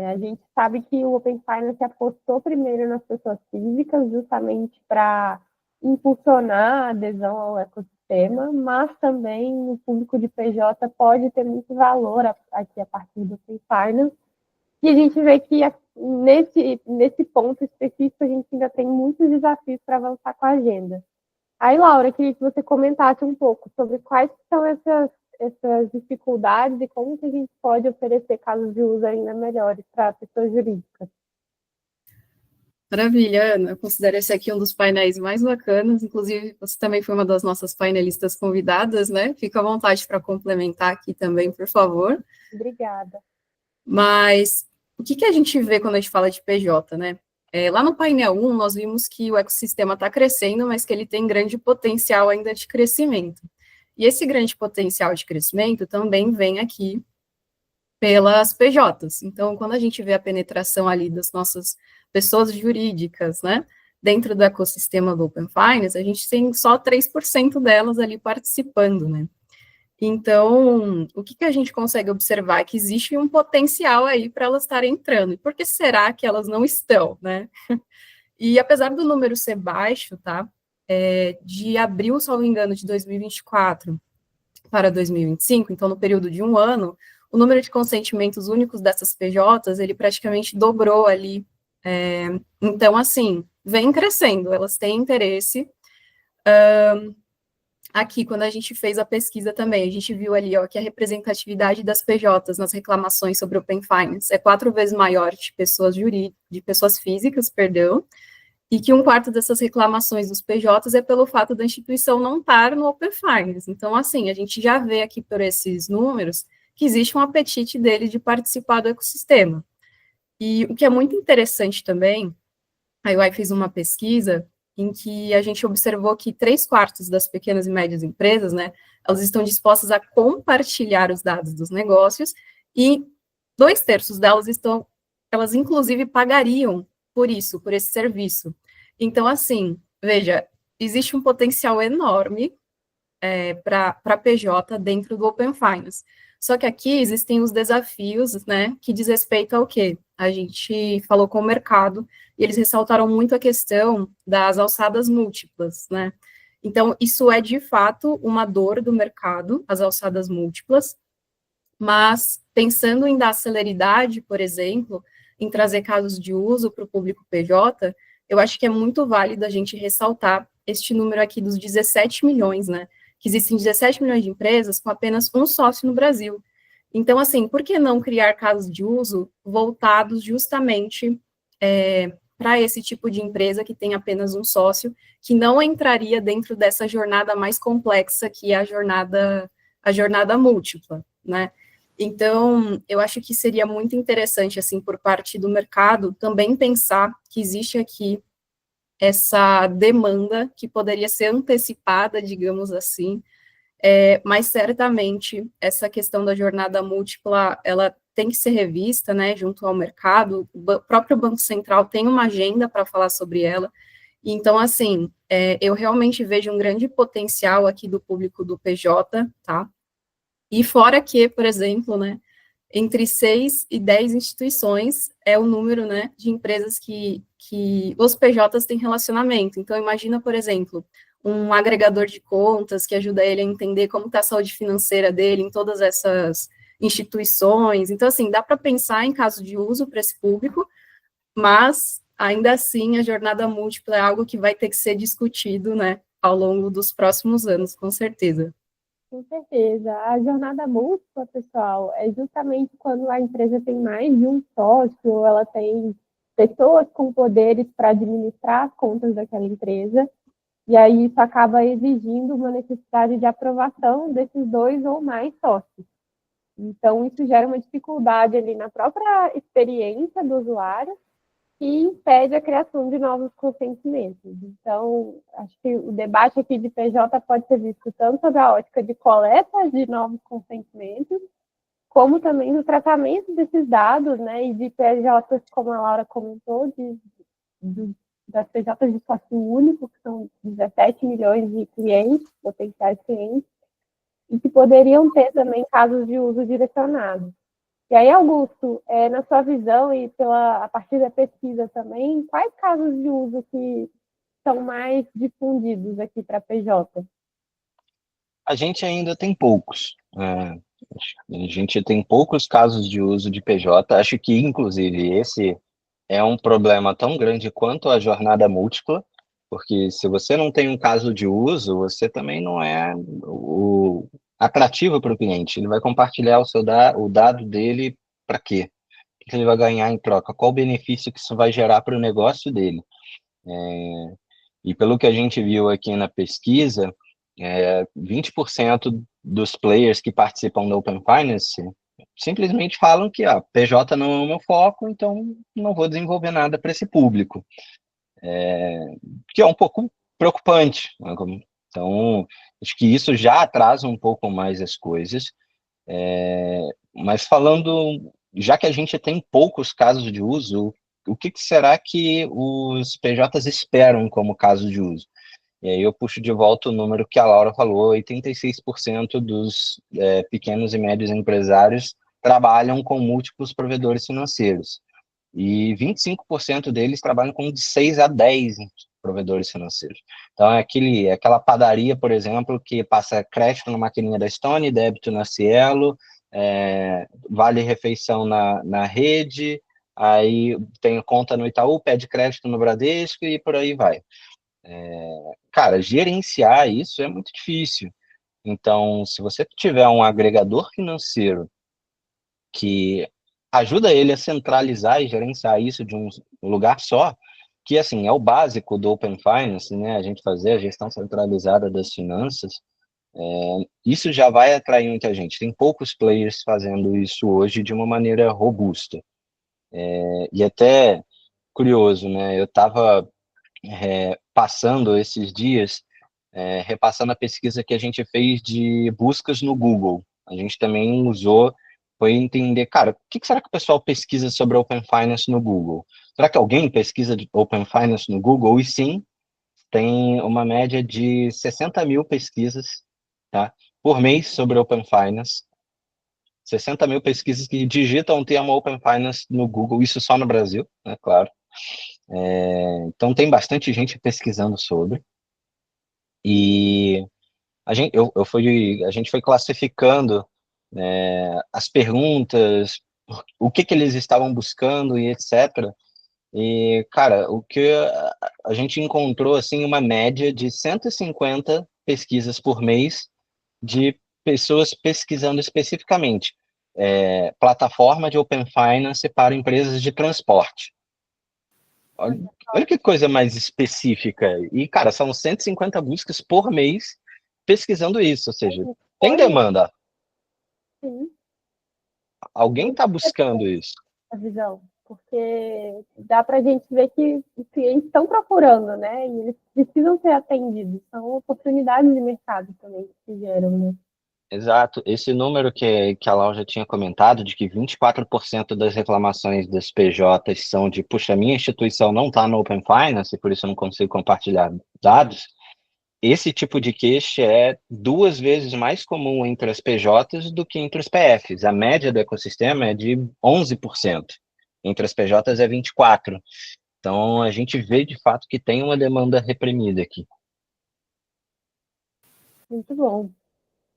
A gente sabe que o Open Finance apostou primeiro nas pessoas físicas, justamente para impulsionar a adesão ao ecossistema, mas também o público de PJ pode ter muito valor aqui a partir do Open Finance. E a gente vê que nesse ponto específico a gente ainda tem muitos desafios para avançar com a agenda. Aí, Laura, eu queria que você comentasse um pouco sobre quais são essas dificuldades e como que a gente pode oferecer casos de uso ainda melhores para pessoas jurídicas. Maravilha, Ana. Eu considero esse aqui um dos painéis mais bacanas. Inclusive, você também foi uma das nossas painelistas convidadas, né? Fica à vontade para complementar aqui também, por favor. Obrigada. Mas o que a gente vê quando a gente fala de PJ, né? Lá no painel 1, nós vimos que o ecossistema está crescendo, mas que ele tem grande potencial ainda de crescimento. E esse grande potencial de crescimento também vem aqui pelas PJs. Então, quando a gente vê a penetração ali das nossas pessoas jurídicas, né, dentro do ecossistema do Open Finance, a gente tem só 3% delas ali participando, né. Então, o que a gente consegue observar é que existe um potencial aí para elas estarem entrando. E por que será que elas não estão, né? E apesar do número ser baixo, tá? De abril, salvo engano, de 2024 para 2025, então no período de um ano, o número de consentimentos únicos dessas PJs, ele praticamente dobrou ali. Então, assim, vem crescendo, elas têm interesse. Aqui, quando a gente fez a pesquisa também, a gente viu ali, ó, que a representatividade das PJs nas reclamações sobre Open Finance é 4 vezes maior de pessoas físicas, perdão, e que um quarto dessas reclamações dos PJs é pelo fato da instituição não estar no Open Finance. Então, assim, a gente já vê aqui por esses números que existe um apetite dele de participar do ecossistema. E o que é muito interessante também, a UI fez uma pesquisa em que a gente observou que 3/4 das pequenas e médias empresas, né, elas estão dispostas a compartilhar os dados dos negócios e 2/3 delas elas inclusive pagariam por isso, por esse serviço. Então, assim, veja, existe um potencial enorme para a PJ dentro do Open Finance. Só que aqui existem os desafios, né, que diz respeito ao quê? A gente falou com o mercado e eles ressaltaram muito a questão das alçadas múltiplas, né? Então, isso é, de fato, uma dor do mercado, as alçadas múltiplas, mas pensando em dar celeridade, por exemplo, em trazer casos de uso para o público PJ, eu acho que é muito válido a gente ressaltar este número aqui dos 17 milhões, né? Que existem 17 milhões de empresas com apenas um sócio no Brasil. Então, assim, por que não criar casos de uso voltados justamente para esse tipo de empresa que tem apenas um sócio, que não entraria dentro dessa jornada mais complexa que é a jornada múltipla, né? Então, eu acho que seria muito interessante, assim, por parte do mercado, também pensar que existe aqui essa demanda que poderia ser antecipada, digamos assim, mas certamente essa questão da jornada múltipla, ela tem que ser revista, né, junto ao mercado. O próprio Banco Central tem uma agenda para falar sobre ela. Então, assim, eu realmente vejo um grande potencial aqui do público do PJ, tá? E fora que, por exemplo, né, entre 6 e 10 instituições é o número, né, de empresas que os PJs têm relacionamento. Então, imagina, por exemplo, um agregador de contas que ajuda ele a entender como está a saúde financeira dele em todas essas instituições. Então, assim, dá para pensar em caso de uso para esse público, mas, ainda assim, a jornada múltipla é algo que vai ter que ser discutido, né, ao longo dos próximos anos, com certeza. Com certeza. A jornada múltipla, pessoal, é justamente quando a empresa tem mais de um sócio, ela tem pessoas com poderes para administrar as contas daquela empresa, e aí isso acaba exigindo uma necessidade de aprovação desses 2 ou mais sócios. Então, isso gera uma dificuldade ali na própria experiência do usuário, que impede a criação de novos consentimentos. Então, acho que o debate aqui de PJ pode ser visto tanto sob a ótica de coleta de novos consentimentos, como também no tratamento desses dados, né, e de PJs, como a Laura comentou, das PJs de sócio único, que são 17 milhões de clientes, potenciais clientes, e que poderiam ter também casos de uso direcionado. E aí, Augusto, na sua visão e a partir da pesquisa também, quais casos de uso que são mais difundidos aqui para PJ? A gente ainda tem poucos. A gente tem poucos casos de uso de PJ. Acho que, inclusive, esse é um problema tão grande quanto a jornada múltipla, porque se você não tem um caso de uso, você também não é atrativo para o cliente. Ele vai compartilhar o dado dele para quê? O que ele vai ganhar em troca? Qual o benefício que isso vai gerar para o negócio dele? E pelo que a gente viu aqui na pesquisa, 20% dos players que participam do Open Finance simplesmente falam que PJ não é o meu foco, então não vou desenvolver nada para esse público. Que é um pouco preocupante, né? Então, acho que isso já atrasa um pouco mais as coisas. Mas falando, já que a gente tem poucos casos de uso, o que será que os PJs esperam como caso de uso? E aí eu puxo de volta o número que a Laura falou: 86% dos pequenos e médios empresários trabalham com múltiplos provedores financeiros. e 25% deles trabalham com de 6 a 10 provedores financeiros. Então, aquela padaria, por exemplo, que passa crédito na maquininha da Stone, débito na Cielo, vale refeição na rede, aí tem conta no Itaú, pede crédito no Bradesco e por aí vai. Cara, gerenciar isso é muito difícil. Então, se você tiver um agregador financeiro que ajuda ele a centralizar e gerenciar isso de um lugar só, que, assim, é o básico do Open Finance, né? A gente fazer a gestão centralizada das finanças, isso já vai atrair muita gente. Tem poucos players fazendo isso hoje de uma maneira robusta. E até curioso, né? Eu estava passando esses dias, repassando a pesquisa que a gente fez de buscas no Google. A gente também usou, foi entender, cara, o que será que o pessoal pesquisa sobre Open Finance no Google? Será que alguém pesquisa de Open Finance no Google? E sim, tem uma média de 60 mil pesquisas, tá, por mês sobre Open Finance. 60 mil pesquisas que digitam o termo Open Finance no Google, isso só no Brasil, né, claro. Então tem bastante gente pesquisando sobre. E a gente foi classificando, né, as perguntas, o que eles estavam buscando e etc. E, cara, o que a gente encontrou, assim, uma média de 150 pesquisas por mês de pessoas pesquisando especificamente plataforma de Open Finance para empresas de transporte. Olha que coisa mais específica. E, cara, são 150 buscas por mês pesquisando isso, ou seja, tem demanda. Sim. Alguém está buscando isso. A visão, porque dá para a gente ver que os clientes estão procurando, né? E eles precisam ser atendidos. São oportunidades de mercado também que se geram, né? Exato. Esse número que a Lau já tinha comentado, de que 24% das reclamações das PJs são de, puxa, minha instituição não está no Open Finance, e por isso eu não consigo compartilhar dados, esse tipo de queixa é 2 vezes mais comum entre as PJs do que entre os PFs. A média do ecossistema é de 11%. Entre as PJs é 24%. Então, a gente vê, de fato, que tem uma demanda reprimida aqui. Muito bom.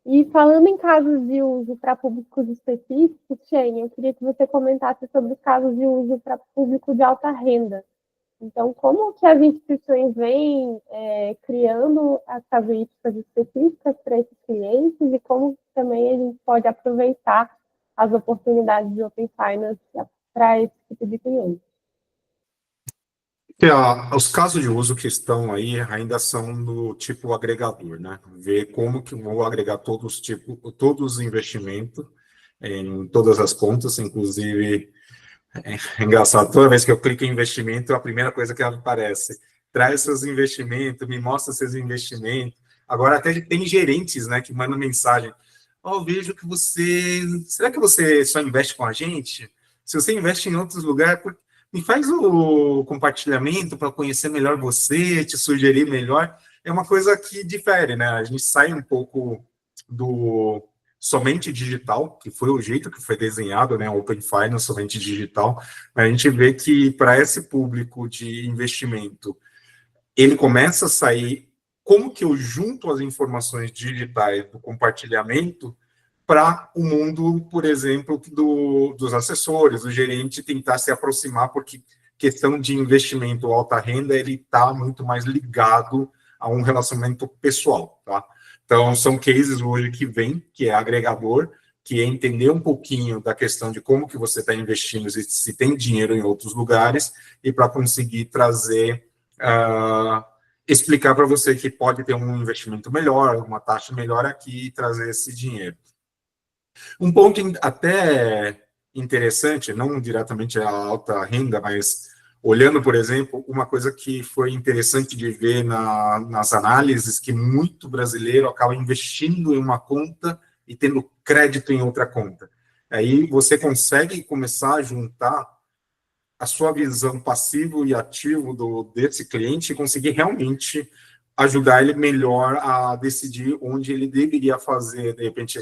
E falando em casos de uso para públicos específicos, Shane, eu queria que você comentasse sobre os casos de uso para público de alta renda. Então, como que as instituições vêm criando as casuísticas específicas para esses clientes e como também a gente pode aproveitar as oportunidades de Open Finance para esse tipo de cliente? Os casos de uso que estão aí ainda são do tipo agregador, né? Ver como que vou agregar todos os investimentos em todas as contas, inclusive, é engraçado, toda vez que eu clico em investimento, a primeira coisa que aparece, traz seus investimentos, me mostra seus investimentos. Agora até tem gerentes, né, que mandam mensagem, eu vejo que será que você só investe com a gente? Se você investe em outros lugares, me faz o compartilhamento para conhecer melhor você, te sugerir melhor. É uma coisa que difere, né? A gente sai um pouco do somente digital, que foi o jeito que foi desenhado, né? Open Finance, somente digital. A gente vê que para esse público de investimento, ele começa a sair como que eu junto as informações digitais do compartilhamento para o mundo, por exemplo, dos assessores, do gerente tentar se aproximar, porque questão de investimento alta renda, ele está muito mais ligado a um relacionamento pessoal, tá? Então, são cases hoje que vem, que é agregador, que é entender um pouquinho da questão de como que você está investindo, se tem dinheiro em outros lugares, e para conseguir trazer, explicar para você que pode ter um investimento melhor, uma taxa melhor aqui e trazer esse dinheiro. Um ponto até interessante, não diretamente a alta renda, mas olhando, por exemplo, uma coisa que foi interessante de ver nas análises, que muito brasileiro acaba investindo em uma conta e tendo crédito em outra conta. Aí você consegue começar a juntar a sua visão passivo e ativo desse cliente e conseguir realmente ajudar ele melhor a decidir onde ele deveria fazer, de repente,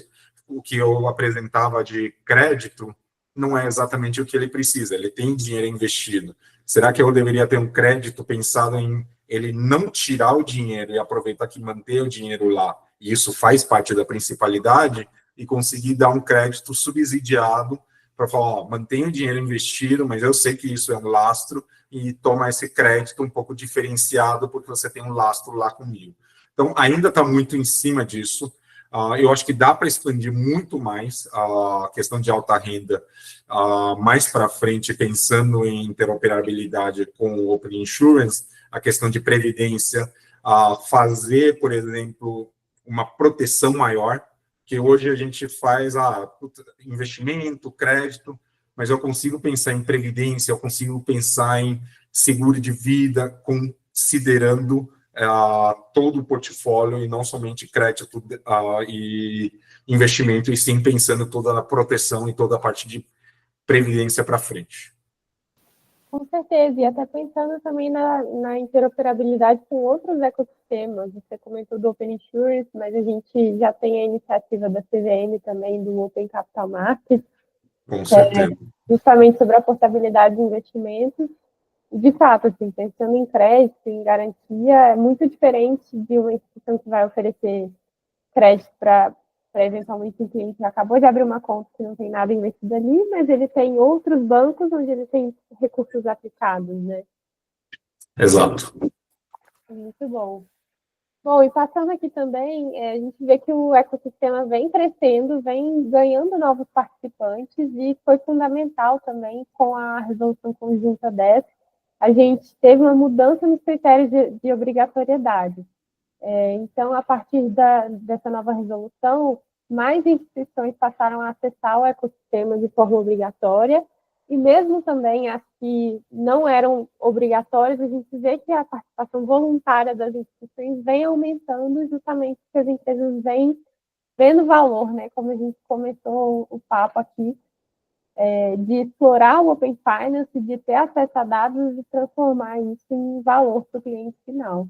o que eu apresentava de crédito, não é exatamente o que ele precisa, ele tem dinheiro investido. Será que eu deveria ter um crédito pensado em ele não tirar o dinheiro e aproveitar que manter o dinheiro lá, e isso faz parte da principalidade, e conseguir dar um crédito subsidiado para falar, ó, mantenha o dinheiro investido, mas eu sei que isso é um lastro, e toma esse crédito um pouco diferenciado, porque você tem um lastro lá comigo. Então, ainda está muito em cima disso. Eu acho que dá para expandir muito mais a questão de alta renda mais para frente, pensando em interoperabilidade com o Open Insurance, a questão de previdência, fazer, por exemplo, uma proteção maior, que hoje a gente faz investimento, crédito, mas eu consigo pensar em previdência, eu consigo pensar em seguro de vida, considerando todo o portfólio e não somente crédito e investimento, e sim pensando toda a proteção e toda a parte de previdência para frente. Com certeza, e até pensando também na interoperabilidade com outros ecossistemas. Você comentou do Open Insurance, mas a gente já tem a iniciativa da CVM também, do Open Capital Markets, Com certeza. Justamente sobre a portabilidade de investimentos. De fato, assim, pensando em crédito, em garantia, é muito diferente de uma instituição que vai oferecer crédito para eventualmente um cliente que acabou de abrir uma conta que não tem nada investido ali, mas ele tem outros bancos onde ele tem recursos aplicados, né? Exato. Muito bom. Bom, e passando aqui também, a gente vê que o ecossistema vem crescendo, vem ganhando novos participantes, e foi fundamental também com a resolução conjunta 10. A gente teve uma mudança nos critérios de obrigatoriedade. Então, a partir dessa nova resolução, mais instituições passaram a acessar o ecossistema de forma obrigatória, e mesmo também as que não eram obrigatórias, a gente vê que a participação voluntária das instituições vem aumentando, justamente porque as empresas vêm vendo valor, né? Como a gente começou o papo aqui, de explorar o Open Finance, de ter acesso a dados e transformar isso em valor para o cliente final.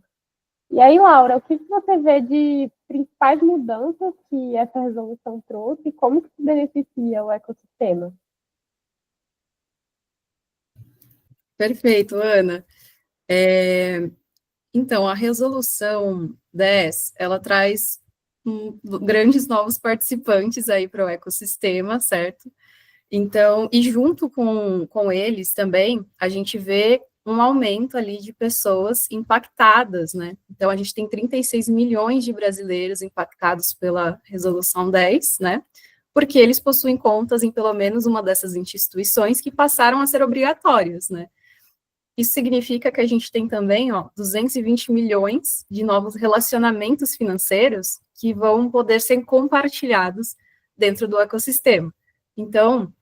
E aí, Laura, o que você vê de principais mudanças que essa resolução trouxe e como que se beneficia o ecossistema? Perfeito, Ana. Então, a resolução 10, ela traz grandes novos participantes aí para o ecossistema, certo? Então, e junto com eles também, a gente vê um aumento ali de pessoas impactadas, né? Então, a gente tem 36 milhões de brasileiros impactados pela Resolução 10, né? Porque eles possuem contas em pelo menos uma dessas instituições que passaram a ser obrigatórias, né? Isso significa que a gente tem também, 220 milhões de novos relacionamentos financeiros que vão poder ser compartilhados dentro do ecossistema. Então,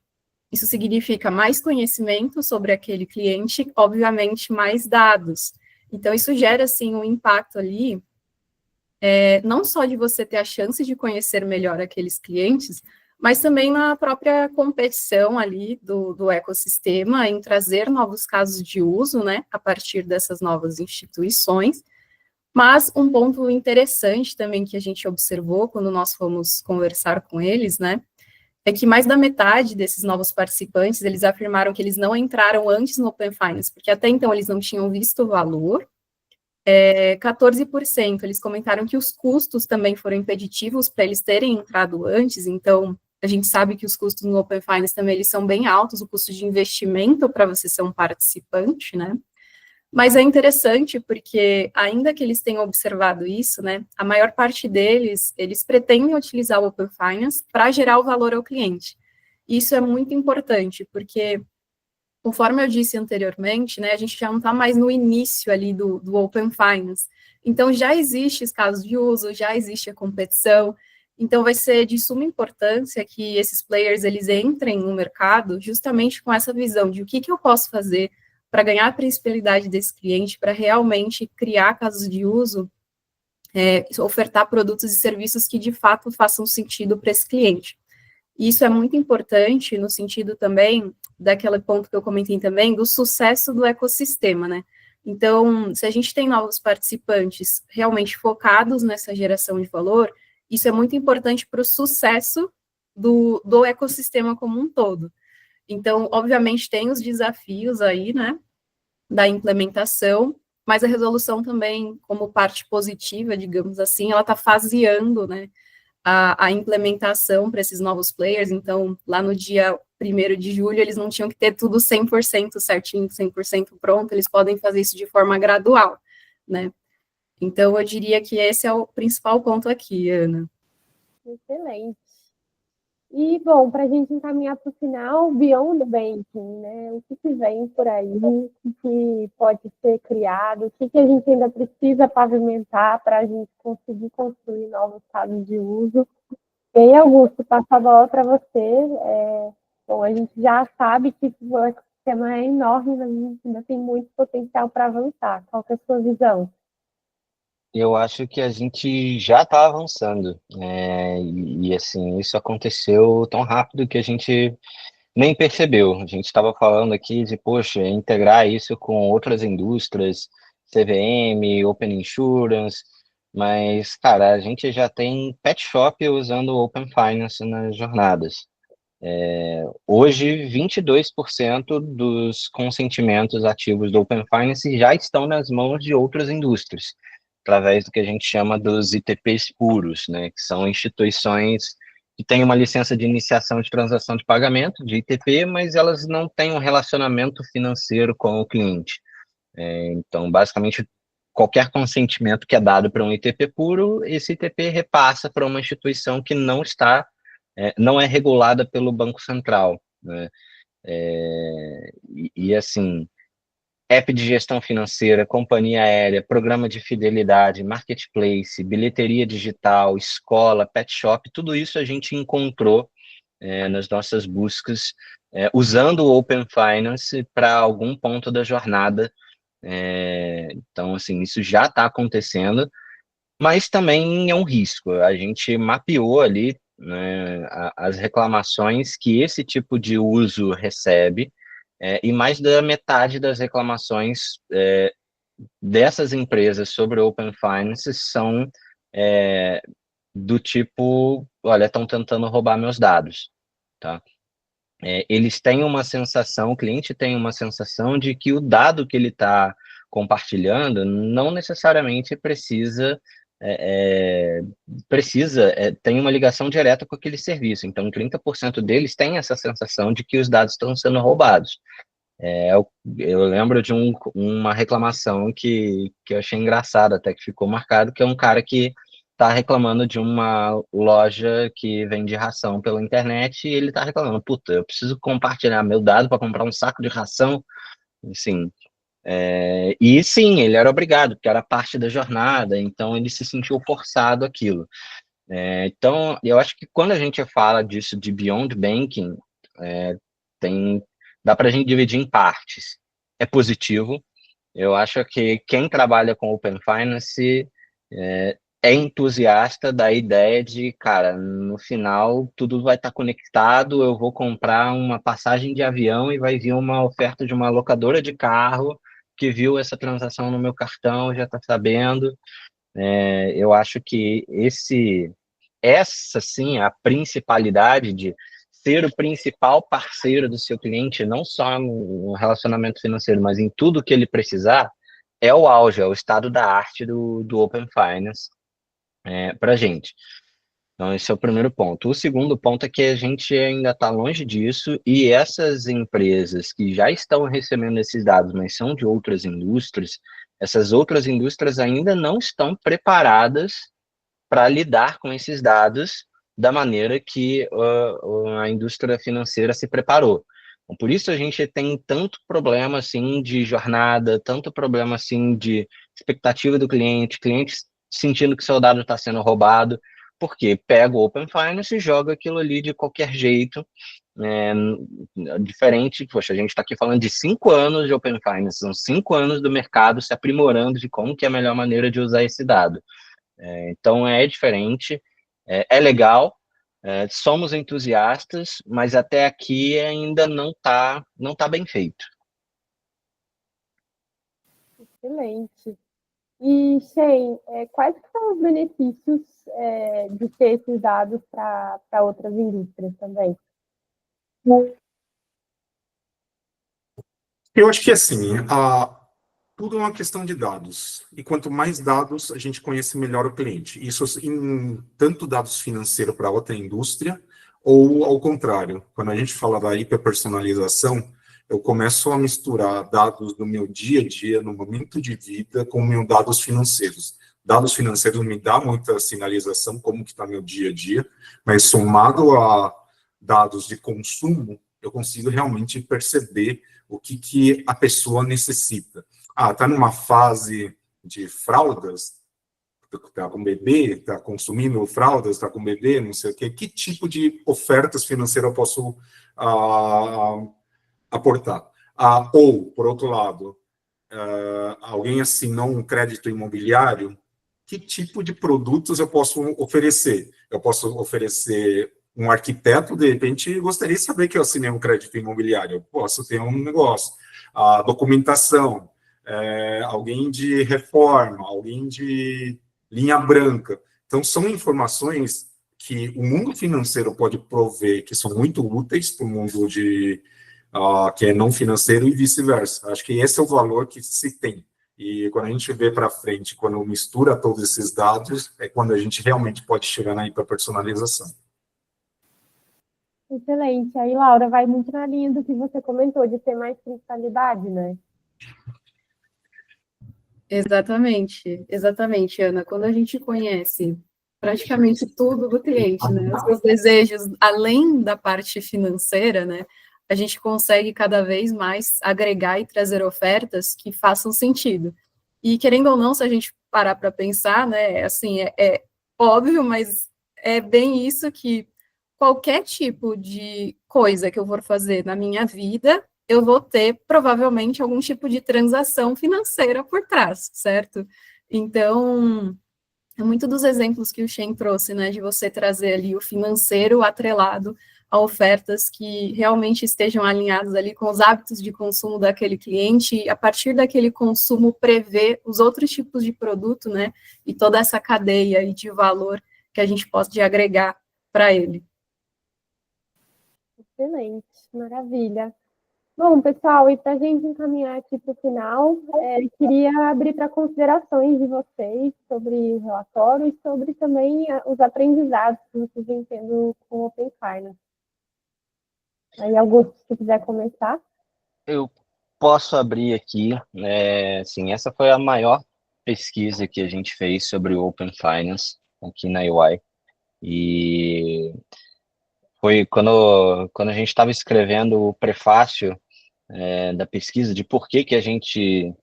isso significa mais conhecimento sobre aquele cliente, obviamente, mais dados. Então, isso gera, assim, um impacto ali, não só de você ter a chance de conhecer melhor aqueles clientes, mas também na própria competição ali do ecossistema, em trazer novos casos de uso, né, a partir dessas novas instituições. Mas um ponto interessante também que a gente observou quando nós fomos conversar com eles, né, é que mais da metade desses novos participantes, eles afirmaram que eles não entraram antes no Open Finance, porque até então eles não tinham visto o valor. 14%, eles comentaram que os custos também foram impeditivos para eles terem entrado antes, então a gente sabe que os custos no Open Finance também eles são bem altos, o custo de investimento para você ser um participante, né? Mas é interessante porque, ainda que eles tenham observado isso, né, a maior parte deles, eles pretendem utilizar o Open Finance para gerar o valor ao cliente. Isso é muito importante, porque, conforme eu disse anteriormente, né, a gente já não está mais no início ali do Open Finance. Então, já existe os casos de uso, já existe a competição. Então, vai ser de suma importância que esses players, eles entrem no mercado justamente com essa visão de o que eu posso fazer para ganhar a principalidade desse cliente, para realmente criar casos de uso, ofertar produtos e serviços que, de fato, façam sentido para esse cliente. E isso é muito importante no sentido também, daquele ponto que eu comentei também, do sucesso do ecossistema, né? Então, se a gente tem novos participantes realmente focados nessa geração de valor, isso é muito importante para o sucesso do ecossistema como um todo. Então, obviamente, tem os desafios aí, né, da implementação, mas a resolução também, como parte positiva, digamos assim, ela está faseando, né, a implementação para esses novos players. Então, lá no dia 1º de julho, eles não tinham que ter tudo 100% certinho, 100% pronto, eles podem fazer isso de forma gradual, né? Então, eu diria que esse é o principal ponto aqui, Ana. Excelente. E, bom, para a gente encaminhar para o final, Beyond Banking, né? O que vem por aí, o que pode ser criado, o que a gente ainda precisa pavimentar para a gente conseguir construir novos casos de uso. Bem, Augusto, passo a bola para você. Bom, a gente já sabe que o ecossistema é enorme, mas a gente ainda tem muito potencial para avançar. Qual que é a sua visão? Eu acho que a gente já está avançando, assim, isso aconteceu tão rápido que a gente nem percebeu. A gente estava falando aqui de, poxa, integrar isso com outras indústrias, CVM, Open Insurance, mas, cara, a gente já tem pet shop usando o Open Finance nas jornadas. Hoje, 22% dos consentimentos ativos do Open Finance já estão nas mãos de outras indústrias, através do que a gente chama dos ITPs puros, né, que são instituições que têm uma licença de iniciação de transação de pagamento, de ITP, mas elas não têm um relacionamento financeiro com o cliente. Então, basicamente, qualquer consentimento que é dado para um ITP puro, esse ITP repassa para uma instituição que não é regulada pelo Banco Central, né? Assim, app de gestão financeira, companhia aérea, programa de fidelidade, marketplace, bilheteria digital, escola, pet shop, tudo isso a gente encontrou nas nossas buscas, usando o Open Finance para algum ponto da jornada. Então, assim, isso já está acontecendo, mas também é um risco. A gente mapeou ali, né, as reclamações que esse tipo de uso recebe, e mais da metade das reclamações dessas empresas sobre o Open Finance são do tipo, olha, estão tentando roubar meus dados, tá? Eles têm uma sensação, o cliente tem uma sensação de que o dado que ele está compartilhando não necessariamente tem uma ligação direta com aquele serviço. Então, 30% deles têm essa sensação de que os dados estão sendo roubados. Eu lembro de uma reclamação que eu achei engraçada, até que ficou marcado, que é um cara que está reclamando de uma loja que vende ração pela internet e ele está reclamando, puta, eu preciso compartilhar meu dado para comprar um saco de ração, assim. E sim, ele era obrigado, porque era parte da jornada, então ele se sentiu forçado aquilo. Então, eu acho que quando a gente fala disso de Beyond Banking, tem dá para a gente dividir em partes. É positivo. Eu acho que quem trabalha com Open Finance é entusiasta da ideia de, cara, no final tudo vai estar conectado, eu vou comprar uma passagem de avião e vai vir uma oferta de uma locadora de carro que viu essa transação no meu cartão, já está sabendo. Eu acho que essa sim é a principalidade de ser o principal parceiro do seu cliente, não só no relacionamento financeiro, mas em tudo que ele precisar, é o auge, é o estado da arte do Open Finance para a gente. Então, esse é o primeiro ponto. O segundo ponto é que a gente ainda está longe disso e essas empresas que já estão recebendo esses dados, mas são de outras indústrias, essas outras indústrias ainda não estão preparadas para lidar com esses dados da maneira que a indústria financeira se preparou. Então, por isso a gente tem tanto problema assim de jornada, tanto problema assim de expectativa do cliente, clientes sentindo que seu dado está sendo roubado, porque pega o Open Finance e joga aquilo ali de qualquer jeito, é, diferente. Poxa, a gente está aqui falando de 5 anos de Open Finance, são 5 anos do mercado se aprimorando de como que é a melhor maneira de usar esse dado. Então é diferente, é legal, somos entusiastas, mas até aqui ainda não tá bem feito. Excelente. E, Shein, quais que são os benefícios de ter esses dados para outras indústrias também? Eu acho que assim, tudo é uma questão de dados. E quanto mais dados, a gente conhece melhor o cliente. Isso em tanto dados financeiros para outra indústria, ou ao contrário. Quando a gente fala da hiperpersonalização, eu começo a misturar dados do meu dia a dia, no momento de vida, com meus dados financeiros. Dados financeiros me dá muita sinalização como que está meu dia a dia, mas somado a dados de consumo, eu consigo realmente perceber o que a pessoa necessita. Está numa fase de fraldas, está com bebê, está consumindo fraldas, está com bebê, não sei o quê. Que tipo de ofertas financeiras eu posso aportar? Ou, por outro lado, alguém assinou um crédito imobiliário, que tipo de produtos eu posso oferecer? Eu posso oferecer um arquiteto, de repente, gostaria de saber que eu assinei um crédito imobiliário. Eu posso ter um negócio. A documentação, alguém de reforma, alguém de linha branca. Então, são informações que o mundo financeiro pode prover, que são muito úteis para o mundo que é não financeiro e vice-versa. Acho que esse é o valor que se tem. E quando a gente vê para frente, quando mistura todos esses dados, é quando a gente realmente pode chegar na hiperpersonalização. Excelente. Aí, Laura, vai muito na linha do que você comentou, de ter mais principalidade, né? Exatamente, Ana. Quando a gente conhece praticamente tudo do cliente, né, os seus desejos, além da parte financeira, né, a gente consegue cada vez mais agregar e trazer ofertas que façam sentido. E querendo ou não, se a gente parar para pensar, né, assim, é óbvio, mas é bem isso que qualquer tipo de coisa que eu for fazer na minha vida, eu vou ter provavelmente algum tipo de transação financeira por trás, certo? Então, é muito dos exemplos que o Shen trouxe, né, de você trazer ali o financeiro atrelado a ofertas que realmente estejam alinhadas ali com os hábitos de consumo daquele cliente, e a partir daquele consumo prever os outros tipos de produto, né, e toda essa cadeia de valor que a gente pode agregar para ele. Excelente, maravilha. Bom, pessoal, e para a gente encaminhar aqui para o final, queria abrir para considerações de vocês sobre o relatório e sobre também os aprendizados que vocês vêm tendo com o Open Finance. Aí, Augusto, se quiser começar. Eu posso abrir aqui, assim, essa foi a maior pesquisa que a gente fez sobre o Open Finance aqui na UI, e foi quando a gente estava escrevendo o prefácio da pesquisa, de por que a gente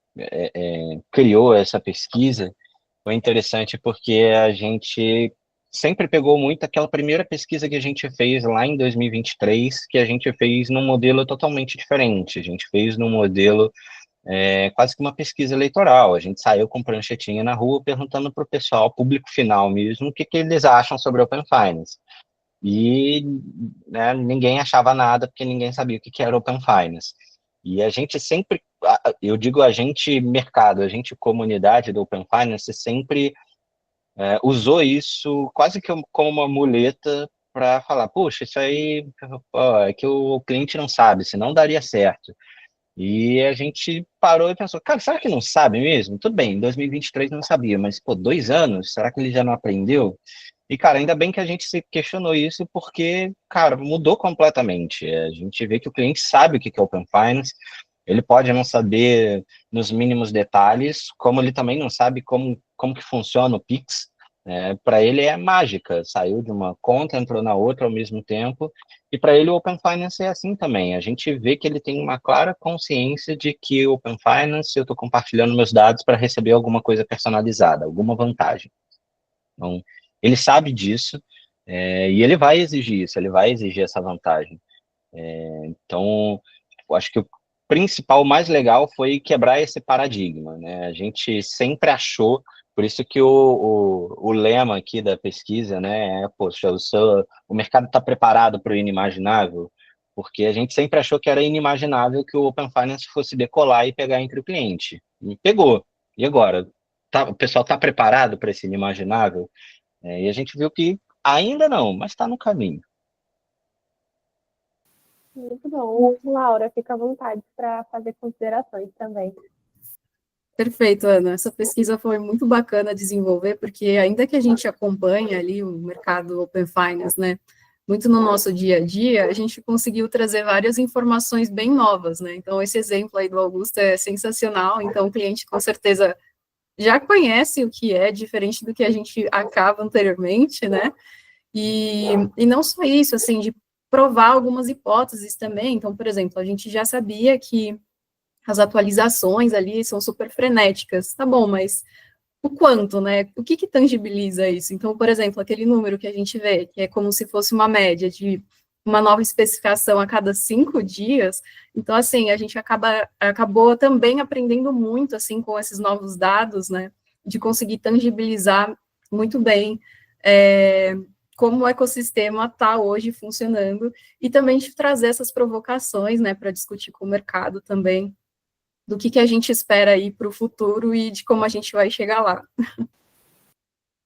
criou essa pesquisa. Foi interessante porque a gente sempre pegou muito aquela primeira pesquisa que a gente fez lá em 2023, que a gente fez num modelo totalmente diferente. A gente fez num modelo quase que uma pesquisa eleitoral. A gente saiu com pranchetinha na rua perguntando para o pessoal, público final mesmo, o que eles acham sobre Open Finance. E né, ninguém achava nada, porque ninguém sabia o que era Open Finance. E a gente sempre, eu digo a gente mercado, a gente comunidade do Open Finance sempre usou isso quase que como uma muleta para falar, puxa, isso aí é que o cliente não sabe, senão daria certo. E a gente parou e pensou, cara, será que não sabe mesmo? Tudo bem, em 2023 não sabia, mas, pô, 2 anos, será que ele já não aprendeu? E, cara, ainda bem que a gente se questionou isso, porque, cara, mudou completamente. A gente vê que o cliente sabe o que é Open Finance, ele pode não saber nos mínimos detalhes, como ele também não sabe como que funciona o Pix. Para ele é mágica, saiu de uma conta, entrou na outra ao mesmo tempo, e para ele o Open Finance é assim também. A gente vê que ele tem uma clara consciência de que o Open Finance, eu estou compartilhando meus dados para receber alguma coisa personalizada, alguma vantagem. Então, ele sabe disso, e ele vai exigir isso, ele vai exigir essa vantagem. Então, eu acho que o principal, o mais legal foi quebrar esse paradigma, né? A gente sempre achou, por isso que o lema aqui da pesquisa, né, poxa, o mercado está preparado para o inimaginável, porque a gente sempre achou que era inimaginável que o Open Finance fosse decolar e pegar entre o cliente. E pegou. E agora? O pessoal está preparado para esse inimaginável? E a gente viu que ainda não, mas está no caminho. Muito bom. Laura, fica à vontade para fazer considerações também. Perfeito, Ana. Essa pesquisa foi muito bacana desenvolver, porque ainda que a gente acompanhe ali o mercado Open Finance, né, muito no nosso dia a dia, a gente conseguiu trazer várias informações bem novas, né? Então, esse exemplo aí do Augusto é sensacional. Então, o cliente com certeza já conhece o que é, diferente do que a gente acaba anteriormente, né? E não só isso, assim, de provar algumas hipóteses também. Então, por exemplo, a gente já sabia que as atualizações ali são super frenéticas, tá bom, mas o quanto, né? O que que tangibiliza isso? Então, por exemplo, aquele número que a gente vê, que é como se fosse uma média de uma nova especificação a cada 5 dias. Então, assim, a gente acabou também aprendendo muito, assim, com esses novos dados, né? De conseguir tangibilizar muito bem como o ecossistema está hoje funcionando e também de trazer essas provocações, né, para discutir com o mercado também do que a gente espera aí para o futuro e de como a gente vai chegar lá.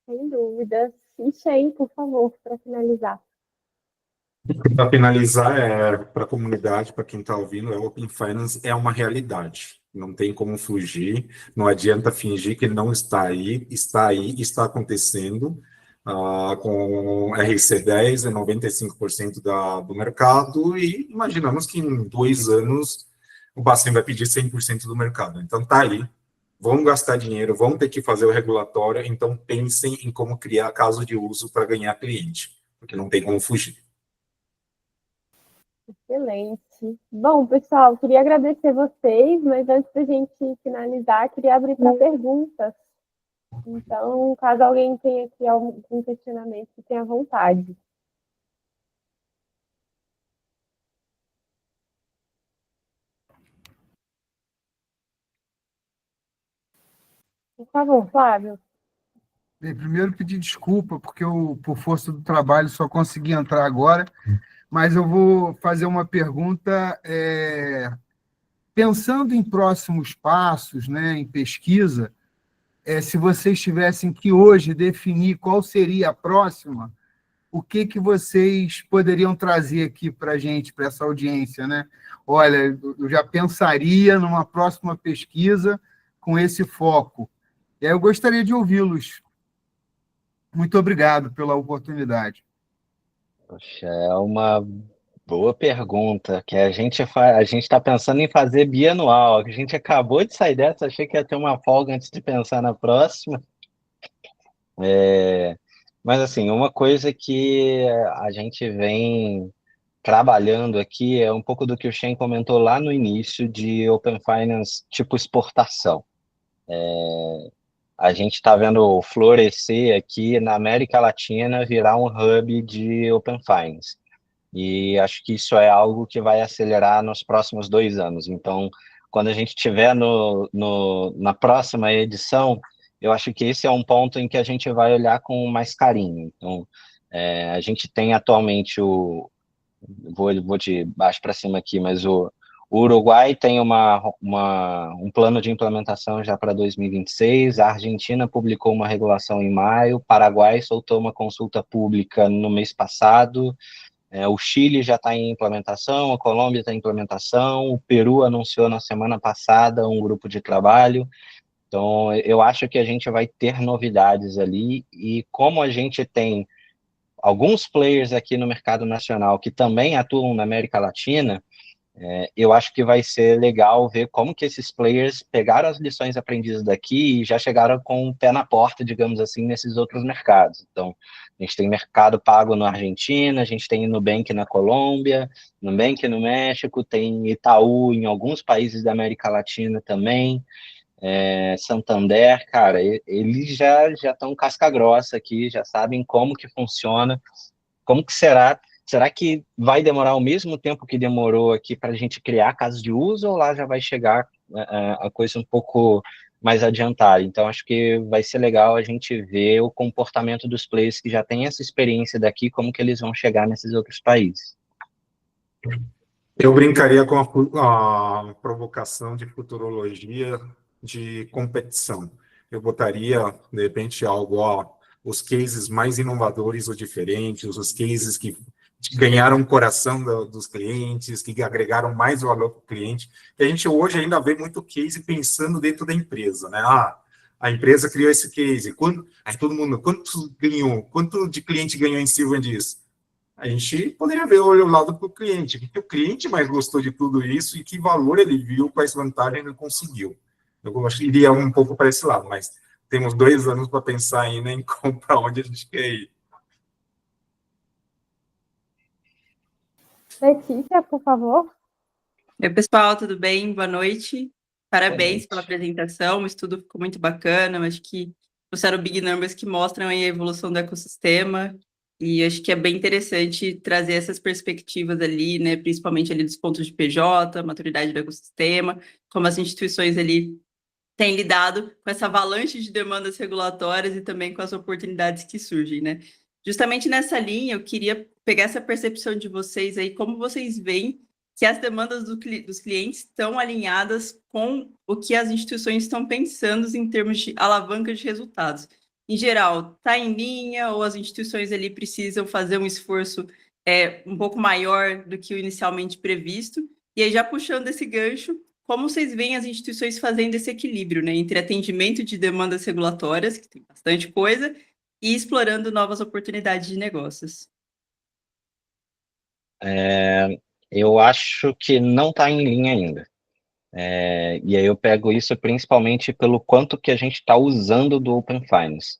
Sem dúvida. E Shen, por favor, para finalizar. Para finalizar, para a comunidade, para quem está ouvindo, o Open Finance é uma realidade. Não tem como fugir, não adianta fingir que não está aí, está acontecendo. Com RC10 é 95% do mercado e imaginamos que em 2 anos o Bacen vai pedir 100% do mercado. Então está aí, vão gastar dinheiro, vão ter que fazer o regulatório, então pensem em como criar caso de uso para ganhar cliente, porque não tem como fugir. Excelente. Bom, pessoal, queria agradecer vocês, mas antes da gente finalizar, queria abrir para perguntas. Então, caso alguém tenha aqui algum questionamento, tenha à vontade. Por favor, Flávio. Bem, primeiro pedir desculpa, porque eu, por força do trabalho, só consegui entrar agora, mas eu vou fazer uma pergunta, pensando em próximos passos, né, em pesquisa, se vocês tivessem que hoje definir qual seria a próxima, o que vocês poderiam trazer aqui para a gente, para essa audiência, né? Olha, eu já pensaria numa próxima pesquisa com esse foco. E aí eu gostaria de ouvi-los. Muito obrigado pela oportunidade. Poxa, é uma boa pergunta, que a gente está pensando em fazer bianual. A gente acabou de sair dessa, achei que ia ter uma folga antes de pensar na próxima. Mas assim, uma coisa que a gente vem trabalhando aqui é um pouco do que o Shen comentou lá no início de Open Finance tipo exportação. A gente está vendo florescer aqui na América Latina, virar um hub de Open Finance. E acho que isso é algo que vai acelerar nos próximos 2 anos. Então, quando a gente estiver na próxima edição, eu acho que esse é um ponto em que a gente vai olhar com mais carinho. Então, a gente tem atualmente vou de baixo para cima aqui, mas o Uruguai tem um plano de implementação já para 2026, a Argentina publicou uma regulação em maio, o Paraguai soltou uma consulta pública no mês passado, o Chile já está em implementação, a Colômbia está em implementação, o Peru anunciou na semana passada um grupo de trabalho. Então, eu acho que a gente vai ter novidades ali, e como a gente tem alguns players aqui no mercado nacional que também atuam na América Latina, eu acho que vai ser legal ver como que esses players pegaram as lições aprendidas daqui e já chegaram com o pé na porta, digamos assim, nesses outros mercados. Então, a gente tem Mercado Pago na Argentina, a gente tem Nubank na Colômbia, Nubank no México, tem Itaú em alguns países da América Latina também, Santander, cara, eles já estão casca grossa aqui, já sabem como que funciona, como que será. Será que vai demorar o mesmo tempo que demorou aqui para a gente criar casos de uso, ou lá já vai chegar a coisa um pouco mais adiantada? Então, acho que vai ser legal a gente ver o comportamento dos players que já têm essa experiência daqui, como que eles vão chegar nesses outros países. Eu brincaria com a provocação de futurologia de competição. Eu botaria, de repente, algo, os cases mais inovadores ou diferentes, os cases que ganharam o coração dos clientes, que agregaram mais valor para o cliente. E a gente hoje ainda vê muito case pensando dentro da empresa, né? A empresa criou esse case. Aí todo mundo, quanto de cliente ganhou em cima disso? A gente poderia ver o lado do cliente, o que o cliente mais gostou de tudo isso e que valor ele viu, quais vantagens ele conseguiu. Eu acho que iria um pouco para esse lado, mas temos 2 anos para pensar ainda em para onde a gente quer ir. Letícia, por favor. Oi, pessoal, tudo bem? Boa noite. Parabéns Boa pela noite. apresentação, o estudo ficou muito bacana, eu acho que trouxeram big numbers que mostram aí a evolução do ecossistema, e acho que é bem interessante trazer essas perspectivas ali, né, principalmente ali dos pontos de PJ, maturidade do ecossistema, como as instituições ali têm lidado com essa avalanche de demandas regulatórias e também com as oportunidades que surgem, né? Justamente nessa linha, eu queria pegar essa percepção de vocês aí, como vocês veem que as demandas dos clientes estão alinhadas com o que as instituições estão pensando em termos de alavanca de resultados. Em geral, está em linha ou as instituições ali precisam fazer um esforço um pouco maior do que o inicialmente previsto? E aí, já puxando esse gancho, como vocês veem as instituições fazendo esse equilíbrio, né, entre atendimento de demandas regulatórias, que tem bastante coisa, e explorando novas oportunidades de negócios? Eu acho que não está em linha ainda. E aí eu pego isso principalmente pelo quanto que a gente está usando do Open Finance.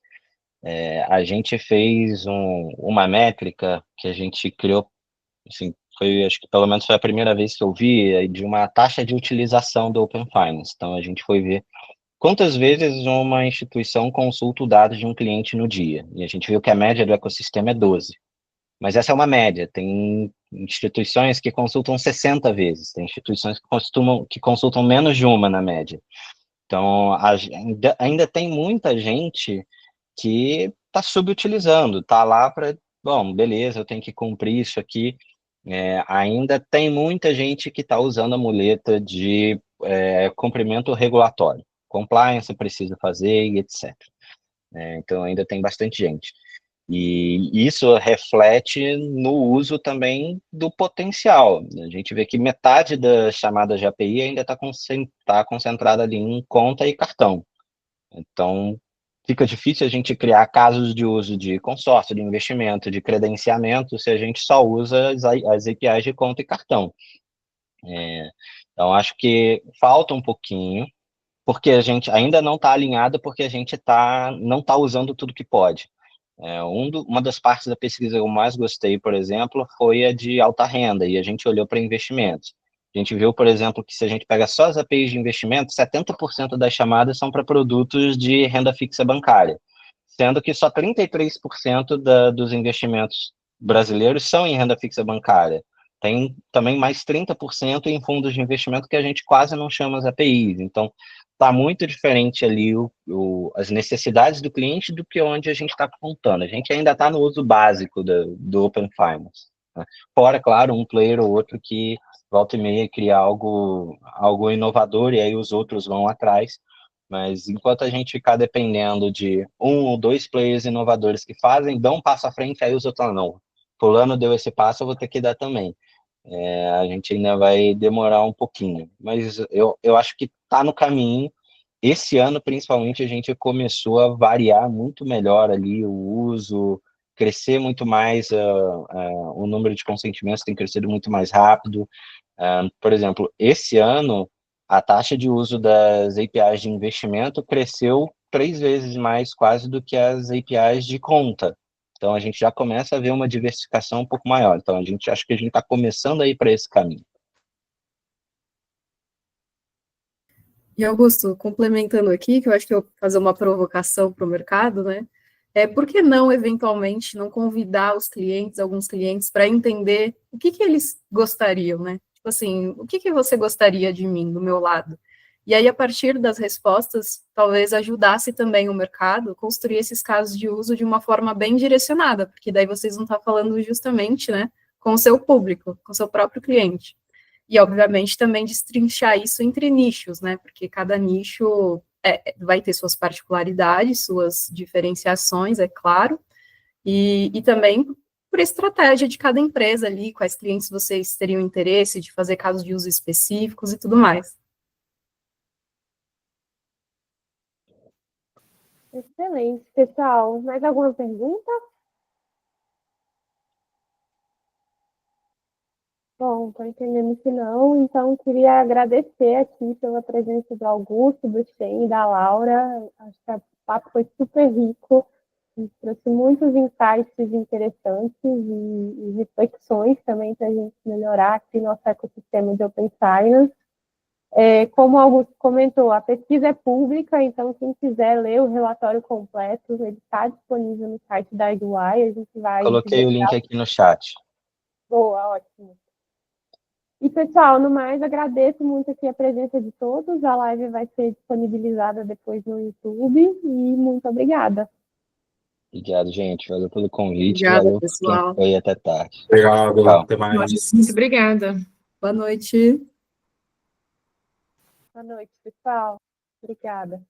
A gente fez uma métrica que a gente criou, assim, acho que pelo menos foi a primeira vez que eu vi, de uma taxa de utilização do Open Finance. Então, a gente foi ver quantas vezes uma instituição consulta o dado de um cliente no dia. E a gente viu que a média do ecossistema é 12. Mas essa é uma média. Tem instituições que consultam 60 vezes, tem instituições que consultam menos de uma na média. Então, ainda tem muita gente que está subutilizando, está lá para, bom, beleza, eu tenho que cumprir isso aqui. Ainda tem muita gente que está usando a muleta de cumprimento regulatório. Compliance precisa fazer e etc. Então, ainda tem bastante gente. E isso reflete no uso também do potencial. A gente vê que metade das chamadas de API ainda está concentrada ali em conta e cartão. Então, fica difícil a gente criar casos de uso de consórcio, de investimento, de credenciamento, se a gente só usa as APIs de conta e cartão. Então, acho que falta um pouquinho, porque a gente ainda não está alinhado, porque a gente não está usando tudo que pode. Uma das partes da pesquisa que eu mais gostei, por exemplo, foi a de alta renda, e a gente olhou para investimentos. A gente viu, por exemplo, que se a gente pega só as APIs de investimento, 70% das chamadas são para produtos de renda fixa bancária, sendo que só 33% dos investimentos brasileiros são em renda fixa bancária. Tem também mais 30% em fundos de investimento que a gente quase não chama as APIs. Então, está muito diferente ali as necessidades do cliente do que onde a gente está apontando. A gente ainda está no uso básico do Open Finance, né? Fora, claro, um player ou outro que volta e meia cria algo inovador e aí os outros vão atrás. Mas enquanto a gente ficar dependendo de um ou dois players inovadores que dão um passo à frente, aí os outros falam, não, fulano deu esse passo, eu vou ter que dar também. A gente ainda vai demorar um pouquinho, mas eu acho que está no caminho. Esse ano, principalmente, a gente começou a variar muito melhor ali o uso, crescer muito mais, o número de consentimentos tem crescido muito mais rápido. Por exemplo, esse ano, a taxa de uso das APIs de investimento cresceu 3 vezes mais quase do que as APIs de conta. Então, a gente já começa a ver uma diversificação um pouco maior. Então, acho que a gente está começando a ir para esse caminho. E, Augusto, complementando aqui, que eu acho que eu vou fazer uma provocação para o mercado, né? Por que não, eventualmente, não convidar os clientes, alguns clientes, para entender o que eles gostariam, né? Tipo assim, o que você gostaria de mim, do meu lado? E aí, a partir das respostas, talvez ajudasse também o mercado a construir esses casos de uso de uma forma bem direcionada, porque daí vocês vão estar falando justamente, né, com o seu público, com o seu próprio cliente. E, obviamente, também destrinchar isso entre nichos, né, porque cada nicho vai ter suas particularidades, suas diferenciações, é claro, e também por estratégia de cada empresa ali, quais clientes vocês teriam interesse de fazer casos de uso específicos e tudo mais. Excelente, pessoal. Mais alguma pergunta? Bom, estou entendendo que não, então queria agradecer aqui pela presença do Augusto, do Shen e da Laura. Acho que o papo foi super rico, e trouxe muitos insights interessantes e reflexões também para a gente melhorar aqui nosso ecossistema de Open Finance. Como o Augusto comentou, a pesquisa é pública, então quem quiser ler o relatório completo, ele está disponível no site da EY, a gente vai... Coloquei o link aqui no chat. Boa, ótimo. E, pessoal, no mais, agradeço muito aqui a presença de todos. A live vai ser disponibilizada depois no YouTube. E muito obrigada. Obrigado, gente. Valeu pelo convite. Obrigada, Valeu pessoal. quem foi até tarde. Obrigado, Tchau. até mais. Muito obrigada. Boa noite. Boa noite, pessoal. Obrigada.